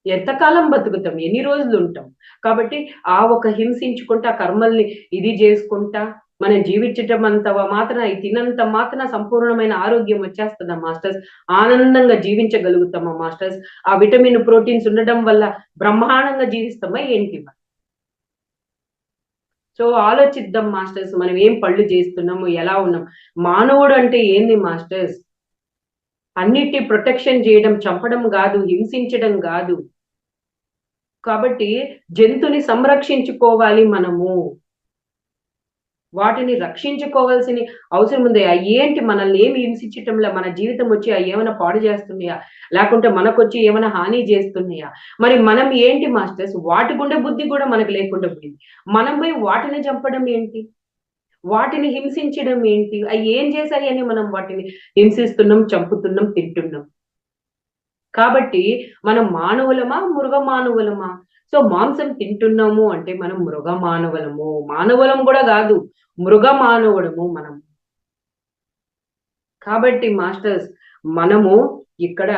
ఎంతకాలం బతుకుతాం? ఎన్ని రోజులుంటాం? కాబట్టి ఆ ఒక హింసించుకుంటా, ఆ కర్మల్ని ఇది జేసుకుంటా, మనం జీవించటం అంత మాత్రాన అయి తినంత మాత్రాన సంపూర్ణమైన ఆరోగ్యం వచ్చేస్తదా మాస్టర్స్? ఆనందంగా జీవించగలుగుతామా మాస్టర్స్? ఆ విటమిన్, ప్రోటీన్స్ ఉండడం వల్ల బ్రహ్మాండంగా జీవిస్తామా ఏంటి? సో ఆలోచిద్దాం మాస్టర్స్. మనం ఏం పళ్ళు చేస్తున్నాము? ఎలా ఉన్నాం? మానవుడు అంటే ఏంది మాస్టర్స్? అన్నిటి ప్రొటెక్షన్ చేయడం, చంపడం గాదు, హింసించడం గాదు. కాబట్టి జంతుని సంరక్షించుకోవాలి మనము. వాటిని రక్షించుకోవాల్సిన అవసరం ఉంది. అయ్యేంటి మనల్ని ఏమి హింసించటంలా మన జీవితం వచ్చి అయ్యేమైనా పాడు చేస్తున్నాయా? లేకుంటే మనకొచ్చి ఏమైనా హాని చేస్తున్నాయా? మరి మనం ఏంటి మాస్టర్స్? వాటి గుండె బుద్ధి గూడా మనకు లేకుండా పోయింది. మనం పోయి వాటిని చంపడం ఏంటి? వాటిని హింసించడం ఏంటి? ఏం చేశాయని మనం వాటిని హింసిస్తున్నాం, చంపుతున్నాం, తింటున్నాం. కాబట్టి మనం మానవులమా? మృగ మానవులమా? సో మాంసం తింటున్నాము అంటే మనం మృగ మానవులము. మానవులం గూడా గాదు. మృగ మానవుడము మనం. కాబట్టి మాస్టర్స్ మనము ఇక్కడ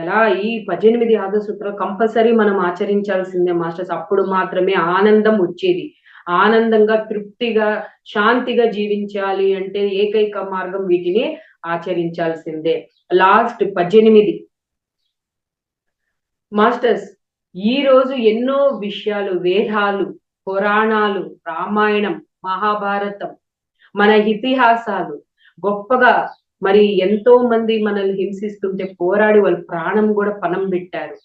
ఎలా ఈ 18 ఆగస్టు సూత్రాలు కంపల్సరీ మనం ఆచరించాల్సిందే మాస్టర్స్. అప్పుడు మాత్రమే ఆనందం వచ్చేది. ఆనందంగా, తృప్తిగా, శాంతిగా జీవించాలి అంటే ఏకైక మార్గం వీటిని ఆచరించాల్సిందే. లాస్ట్ 18 మాస్టర్స్ ఈరోజు ఎన్నో విషయాలు, వేదాలు, పురాణాలు, రామాయణం, మహాభారతం, మన ఇతిహాసాలు గొప్పగా మరి ఎంతో మంది మనల్ని హింసిస్తుంటే పోరాడి వాళ్ళు ప్రాణం గూడా పణం బెట్టారు.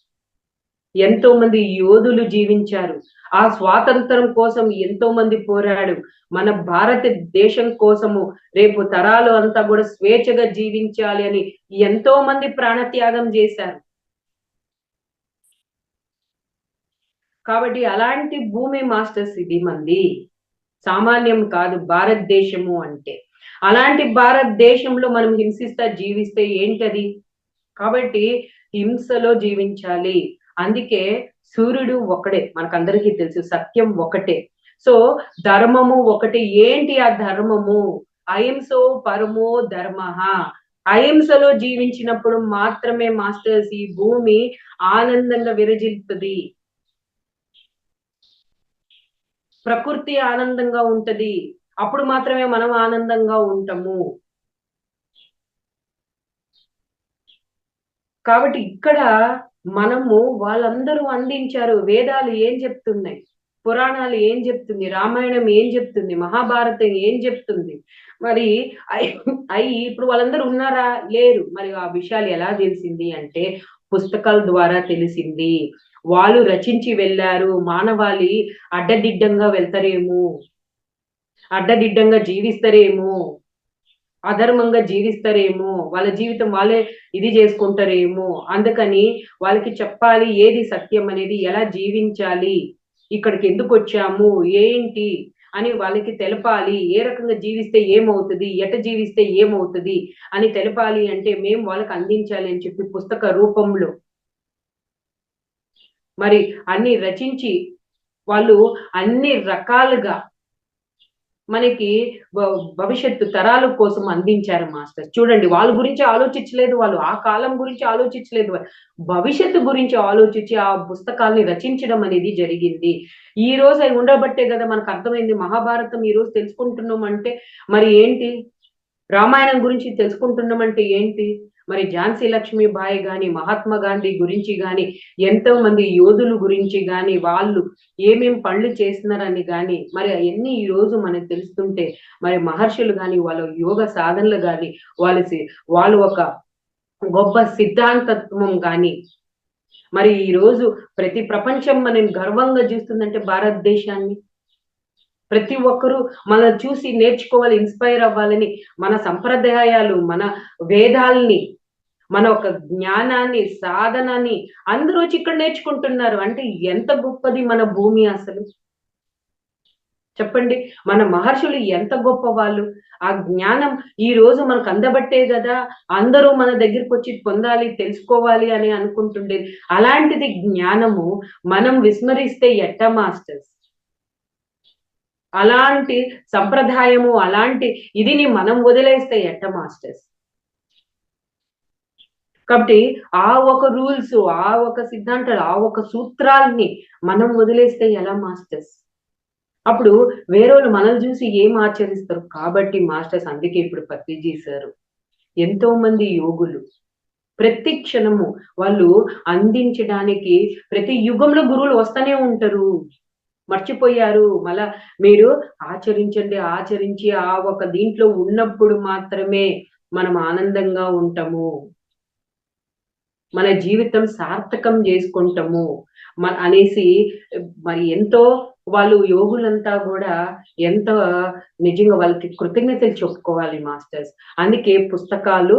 ఎంతో మంది యోధులు జీవించారు. ఆ స్వాతంత్రం కోసం ఎంతో మంది పోరాడు. మన భారతదేశం కోసము రేపు తరాలు అంతా గూడా స్వేచ్ఛగా జీవించాలి అని ఎంతో మంది ప్రాణత్యాగం జేశారు. కాబట్టి అలాంటి భూమి మాస్టర్స్ ఇది మంది. సామాన్యం కాదు భారతదేశము అంటే. అలాంటి భారతదేశంలో మనం హింసిస్తా జీవిస్తే ఏంటది? కాబట్టి హింసలో జీవించాలి. అందుకే సూర్యుడు ఒక్కడే. మనకందరికీ తెలుసు. సత్యం ఒకటే. సో ధర్మము ఒకటి. ఏంటి ఆ ధర్మము? అహింసో పరమో ధర్మః. అహింసలో జీవించినప్పుడు మాత్రమే మాస్టర్స్ ఈ భూమి ఆనందంగా విరజిల్లుతది. ప్రకృతి ఆనందంగా ఉంటది. అప్పుడు మాత్రమే మనం ఆనందంగా ఉంటాము. కాబట్టి ఇక్కడ మనము వాళ్ళందరూ అందించారు. వేదాలు ఏం చెప్తున్నాయి? పురాణాలు ఏం చెప్తుంది? రామాయణం ఏం చెప్తుంది? మహాభారతం ఏం చెప్తుంది? మరి అయి ఇప్పుడు వాళ్ళందరూ ఉన్నారా? లేరు. మరి ఆ విషయాలు ఎలా తెలిసింది అంటే పుస్తకాల ద్వారా తెలిసింది. వాళ్ళు రచించి వెళ్లారు. మానవాళి అడ్డదిడ్డంగా వెళ్తారేమో, అడ్డదిడ్డంగా జీవిస్తారేమో అధర్మంగా జీవిస్తారేమో, వాళ్ళ జీవితం వాళ్ళే ఇది చేసుకుంటారేమో, అందుకని వాళ్ళకి చెప్పాలి ఏది సత్యం అనేది, ఎలా జీవించాలి, ఇక్కడికి ఎందుకు వచ్చాము, ఏంటి అని వాళ్ళకి తెలపాలి. ఏ రకంగా జీవిస్తే ఏమవుతుంది, ఎట జీవిస్తే ఏమవుతుంది అని తెలపాలి అంటే మేము వాళ్ళకి అందించాలి అని చెప్పి పుస్తక రూపంలో మరి అన్ని రచించి వాళ్ళు అన్ని రకాలుగా మనకి భవిష్యత్తు తరాల కోసం అందించారు మాస్టర్. చూడండి, వాళ్ళ గురించి ఆలోచించలేదు వాళ్ళు, ఆ కాలం గురించి ఆలోచించలేదు వాళ్ళు, భవిష్యత్తు గురించి ఆలోచించి ఆ పుస్తకాల్ని రచించడం అనేది జరిగింది. ఈ రోజు అవి ఉండబట్టే కదా మనకు అర్థమైంది. మహాభారతం ఈ రోజు తెలుసుకుంటున్నాం అంటే మరి ఏంటి, రామాయణం గురించి తెలుసుకుంటున్నాం అంటే ఏంటి, మరి ఝాన్సీ లక్ష్మీబాయి గాని, మహాత్మా గాంధీ గురించి గాని, ఎంతో మంది యోధుల గురించి గాని, వాళ్ళు ఏమేం పనులు చేస్తున్నారని గాని, మరి అవన్నీ ఈ రోజు మనకు తెలుస్తుంటే, మరి మహర్షులు గాని, వాళ్ళ యోగ సాధనలు గాని, వాళ్ళు ఒక గొప్ప సిద్ధాంతత్వం గాని, మరి ఈ రోజు ప్రతి ప్రపంచం మనం గర్వంగా చూస్తుందంటే భారతదేశాన్ని. ప్రతి ఒక్కరూ మనం చూసి నేర్చుకోవాలి, ఇన్స్పైర్ అవ్వాలని, మన సంప్రదాయాలు, మన వేదాల్ని, మన ఒక జ్ఞానాన్ని, సాధనని అందరూ వచ్చి ఇక్కడ నేర్చుకుంటున్నారు. అంటే ఎంత గొప్పది మన భూమి అసలు. చెప్పండి, మన మహర్షులు ఎంత గొప్ప వాళ్ళు. ఆ జ్ఞానం ఈ రోజు మనకు అందబట్టే కదా అందరూ మన దగ్గరికి వచ్చి పొందాలి, తెలుసుకోవాలి అని అనుకుంటుండేది. అలాంటిది జ్ఞానము మనం విస్మరిస్తే ఎట్ట మాస్టర్స్? అలాంటి సంప్రదాయము, అలాంటి ఇదిని మనం వదిలేస్తే ఎట్ట మాస్టర్స్? కాబట్టి ఆ ఒక రూల్స్, ఆ ఒక సిద్ధాంతాలు, ఆ ఒక సూత్రాల్ని మనం వదిలేస్తే ఎలా మాస్టర్స్? అప్పుడు వేరేవాళ్ళు మనల్ని చూసి ఏం ఆచరిస్తారు? కాబట్టి మాస్టర్స్, అందుకే ఇప్పుడు పత్రిజీ సార్, ఎంతో మంది యోగులు ప్రతి క్షణము వాళ్ళు అందించడానికి, ప్రతి యుగంలో గురువులు వస్తూనే ఉంటారు. మర్చిపోయారు. మళ్ళా మీరు ఆచరించండి, ఆచరించి ఆ ఒక దీంట్లో ఉన్నప్పుడు మాత్రమే మనం ఆనందంగా ఉంటాము, మన జీవితం సార్థకం చేసుకుంటాము అనేసి మరి ఎంతో వాళ్ళు యోగులంతా కూడా ఎంత నిజంగా వాళ్ళకి కృతజ్ఞతలు చెప్పుకోవాలి మాస్టర్స్. అందుకే పుస్తకాలు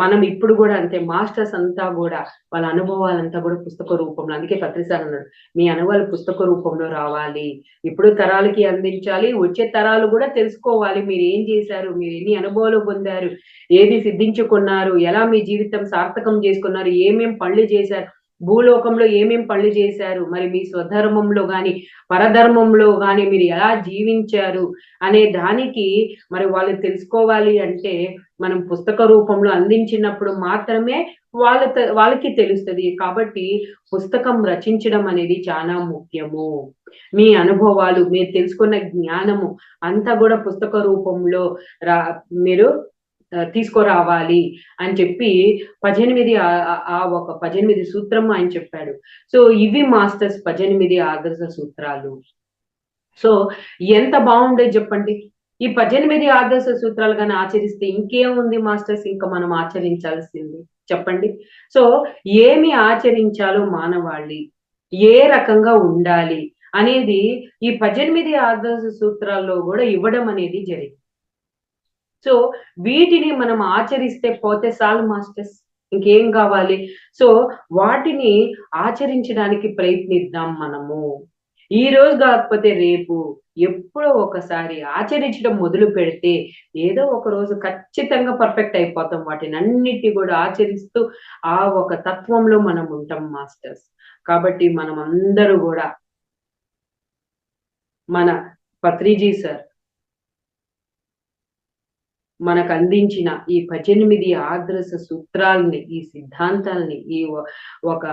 మనం ఇప్పుడు కూడా అంతే, మాస్టర్స్ అంతా కూడా వాళ్ళ అనుభవాలంతా కూడా పుస్తక రూపంలో, అందుకే పత్రిసార్ అన్నాడు, మీ అనుభవాలు పుస్తక రూపంలో రావాలి, ఇప్పుడు తరాలకి అందించాలి, వచ్చే తరాలు కూడా తెలుసుకోవాలి మీరు ఏం చేశారు, మీరు ఎన్ని అనుభవాలు పొందారు, ఏది సిద్ధించుకున్నారు, ఎలా మీ జీవితం సార్థకం చేసుకున్నారు, ఏమేం పనులు చేశారు, భూలోకంలో ఏమేం పనులు చేశారు, మరి మీ స్వధర్మంలో గాని పరధర్మంలో గాని మీరు ఎలా జీవించారు అనే దానికి మరి వాళ్ళు తెలుసుకోవాలి అంటే మనం పుస్తక రూపంలో అందించినప్పుడు మాత్రమే వాళ్ళకి తెలుస్తుంది. కాబట్టి పుస్తకం రచించడం అనేది చాలా ముఖ్యము. మీ అనుభవాలు, మీరు తెలుసుకున్న జ్ఞానము అంతా కూడా పుస్తక రూపంలో మీరు తీసుకురావాలి అని చెప్పి 18 ఒక 18 సూత్రం ఆయన చెప్పాడు. సో ఇవి మాస్టర్స్ 18 ఆదర్శ సూత్రాలు. సో ఎంత బాగుండేది చెప్పండి. ఈ 18 ఆదర్శ సూత్రాలు కానీ ఆచరిస్తే ఇంకేముంది మాస్టర్స్, ఇంకా మనం ఆచరించాల్సింది చెప్పండి. సో ఏమి ఆచరించాలో మానవాళి, ఏ రకంగా ఉండాలి అనేది ఈ 18 ఆదర్శ సూత్రాల్లో కూడా ఇవ్వడం అనేది జరిగింది. సో వీటిని మనం ఆచరిస్తే పోతే చాలు మాస్టర్స్, ఇంకేం కావాలి. సో వాటిని ఆచరించడానికి ప్రయత్నిద్దాం మనము. ఈ రోజు కాకపోతే రేపు ఎప్పుడో ఒకసారి ఆచరించడం మొదలు పెడితే ఏదో ఒక రోజు ఖచ్చితంగా పర్ఫెక్ట్ అయిపోతాం. వాటిని అన్నిటి కూడా ఆచరిస్తూ ఆ ఒక తత్వంలో మనం ఉంటాం మాస్టర్స్. కాబట్టి మనం అందరూ కూడా మన పత్రిజీ సార్ మనకు అందించిన ఈ 18 ఆదర్శ సూత్రాల్ని, ఈ సిద్ధాంతాల్ని, ఈ ఒక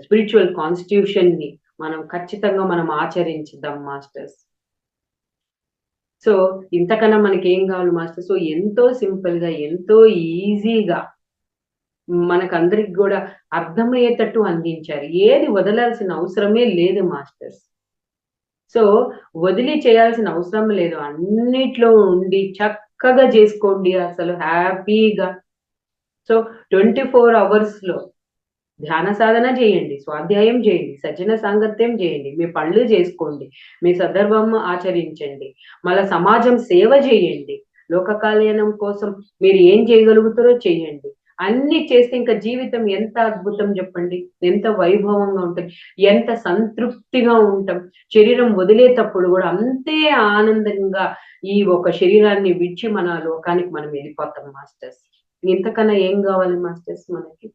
స్పిరిచువల్ కాన్స్టిట్యూషన్ ని మనం ఖచ్చితంగా మనం ఆచరించుదాం మాస్టర్స్. సో ఇంతకన్నా మనకి ఏం కావాలి మాస్టర్? సో ఎంతో సింపుల్ గా, ఎంతో ఈజీగా మనకందరికి కూడా అర్థమయ్యేటట్టు అందించారు. ఏది వదలాల్సిన అవసరమే లేదు మాస్టర్స్. సో వదిలి చేయాల్సిన అవసరం లేదు, అన్నిట్లో ఉండి చక్కగా చేసుకోండి అసలు హ్యాపీగా. సో 24 hours లో ధ్యాన సాధన చేయండి, స్వాధ్యాయం చేయండి, సజ్జన సాంగత్యం చేయండి, మీ పనులు చేసుకోండి, మీ సదర్భం ఆచరించండి, మళ్ళా సమాజం సేవ చేయండి, లోక కళ్యాణం కోసం మీరు ఏం చేయగలుగుతారో చెయ్యండి. అన్ని చేస్తే ఇంకా జీవితం ఎంత అద్భుతం చెప్పండి, ఎంత వైభవంగా ఉంటుంది, ఎంత సంతృప్తిగా ఉంటాం. శరీరం వదిలేటప్పుడు కూడా అంతే ఆనందంగా ఈ ఒక శరీరాన్ని విడిచి మన లోకానికి మనం వెళ్ళిపోతాం మాస్టర్స్. ఇంతకన్నా ఏం కావాలి మాస్టర్స్ మనకి?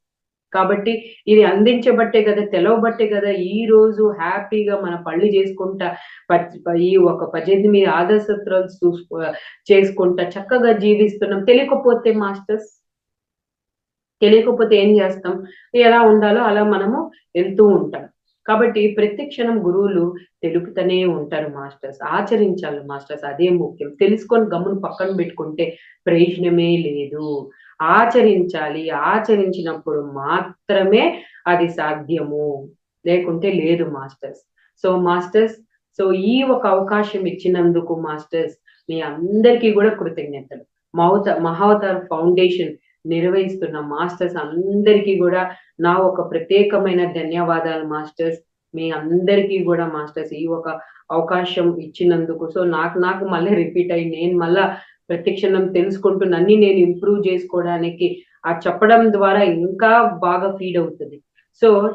కాబట్టి ఇది అందించబట్టే కదా, తెలవబట్టే కదా ఈ రోజు హ్యాపీగా మన పళ్ళు చేసుకుంటా ఈ ఒక 18 ఆదర్శ సూత్రాలు చేసుకుంటా చక్కగా జీవిస్తున్నాం. తెలియకపోతే ఏం చేస్తాం? ఎలా ఉండాలో అలా మనము వెళ్తూ ఉంటాం. కాబట్టి ప్రతి క్షణం గురువులు తెలుపుతూనే ఉంటారు మాస్టర్స్. ఆచరించాలి మాస్టర్స్, అదే ముఖ్యం. తెలుసుకొని గమ్మున పక్కన పెట్టుకుంటే ప్రయోజనమే లేదు. ఆచరించాలి. ఆచరించినప్పుడు మాత్రమే అది సాధ్యము, లేకుంటే లేదు మాస్టర్స్. మాస్టర్స్, ఈ ఒక అవకాశం ఇచ్చినందుకు మాస్టర్స్ మీ అందరికీ కూడా కృతజ్ఞతలు. మహావతార్ ఫౌండేషన్ నిర్వహిస్తున్న మాస్టర్స్ అందరికీ కూడా నా ఒక ప్రత్యేకమైన ధన్యవాదాలు మాస్టర్స్. మీ అందరికీ కూడా మాస్టర్స్ ఈ ఒక అవకాశం ఇచ్చినందుకు. నాకు మళ్ళీ రిపీట్ అయ్యి నేను మళ్ళా ప్రతిక్షణం తెలుసుకుంటూ నన్ను నేను ఇంప్రూవ్ చేసుకోవడానికి ఆ చెప్పడం ద్వారా ఇంకా బాగా ఫీడ్ అవుతుంది.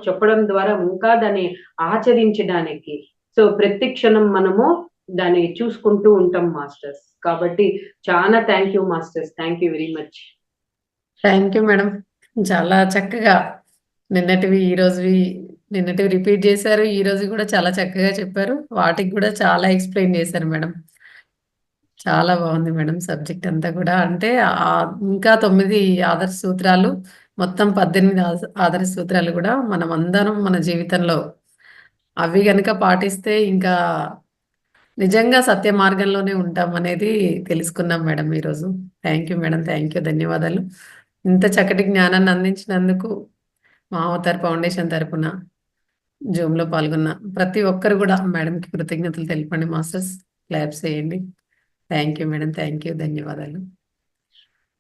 చెప్పడం ద్వారా ఇంకా దాన్ని ఆచరించడానికి ప్రతి క్షణం మనము దాన్ని చూసుకుంటూ ఉంటాం మాస్టర్స్. కాబట్టి చాలా thank you masters. Thank you very much. Thank you madam. చాలా చక్కగా నిన్నటివి రిపీట్ చేశారు. ఈ రోజు కూడా చాలా చక్కగా చెప్పారు. వాటికి కూడా చాలా ఎక్స్ప్లెయిన్ చేశారు మేడం. చాలా బాగుంది మేడం సబ్జెక్ట్ అంతా కూడా. అంటే ఇంకా 9 ఆదర్శ సూత్రాలు, మొత్తం 18 ఆదర్శ సూత్రాలు కూడా మనం అందరం మన జీవితంలో అవి గనుక పాటిస్తే ఇంకా నిజంగా సత్య మార్గంలోనే ఉంటాం అనేది తెలుసుకున్నాం మేడం ఈరోజు. Thank you madam. Thank you. ధన్యవాదాలు. ఇంత చక్కటి జ్ఞానాన్ని అందించినందుకు మా అవతార్ ఫౌండేషన్ తరపున జూమ్లో పాల్గొన్న ప్రతి ఒక్కరు కూడా మేడంకి కృతజ్ఞతలు తెలపండి మాస్టర్స్. క్లాప్స్ చేయండి. Thank you madam. Thank you. ధన్యవాదాలు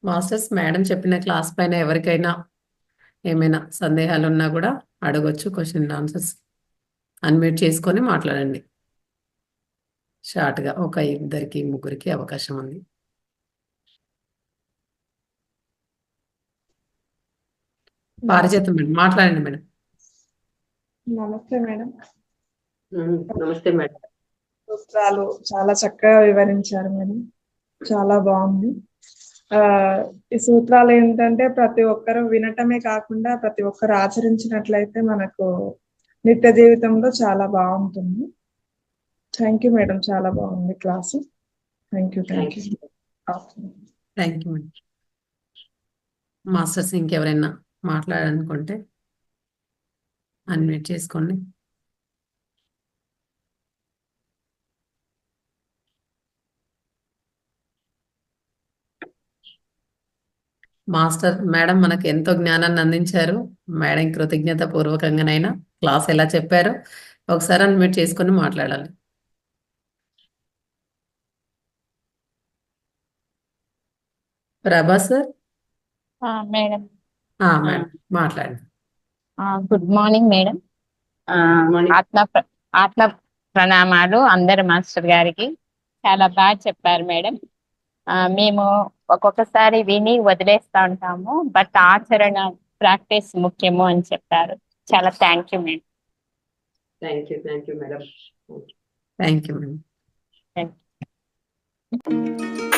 మాస్టర్స్. మేడం చెప్పిన క్లాస్ పైన ఎవరికైనా ఏమైనా సందేహాలు ఉన్నా కూడా అడగొచ్చు. క్వశ్చన్ ఆన్సర్స్ అన్మ్యూట్ చేసుకొని మాట్లాడండి. షార్ట్గా ఒక 2-3 అవకాశం ఉంది. పారిజాతం మేడం మాట్లాడండి మేడం. నమస్తే మేడం. నమస్తే మేడం. సూత్రాలు చాలా చక్కగా వివరించారు మేడం. చాలా బాగుంది. ఈ సూత్రాలు ఏంటంటే ప్రతి ఒక్కరు వినటమే కాకుండా ప్రతి ఒక్కరు ఆచరించినట్లయితే మనకు నిత్య జీవితంలో చాలా బాగుంటుంది. Thank you madam. చాలా బాగుంది class. Thank you. Thank you madam. Masters ఇంకెవరైనా మాట్లాడాలనుకుంటే అన్మ్యూట్ చేసుకోండి. మాస్టర్ మేడం మనకు ఎంతో జ్ఞానాన్ని అందించారు. మేడం కృతజ్ఞత పూర్వకంగానైనా క్లాస్ ఎలా చెప్పారో ఒకసారి అన్మ్యూట్ చేసుకొని మాట్లాడాలి. ప్రభా సార్. మేడం మేడం మాట్లాడండి. Good morning madam. ఆత్మ ప్రణామాలు అందరు మాస్టర్ గారికి. చాలా బాగా చెప్పారు మేడం. మేము ఒక్కొక్కసారి విని వదిలేస్తూ ఉంటాము, బట్ ఆచరణ ప్రాక్టీస్ ముఖ్యము అని చెప్పారు. చాలా thank you madam. Thank you madam. Thank you madam. Thank you.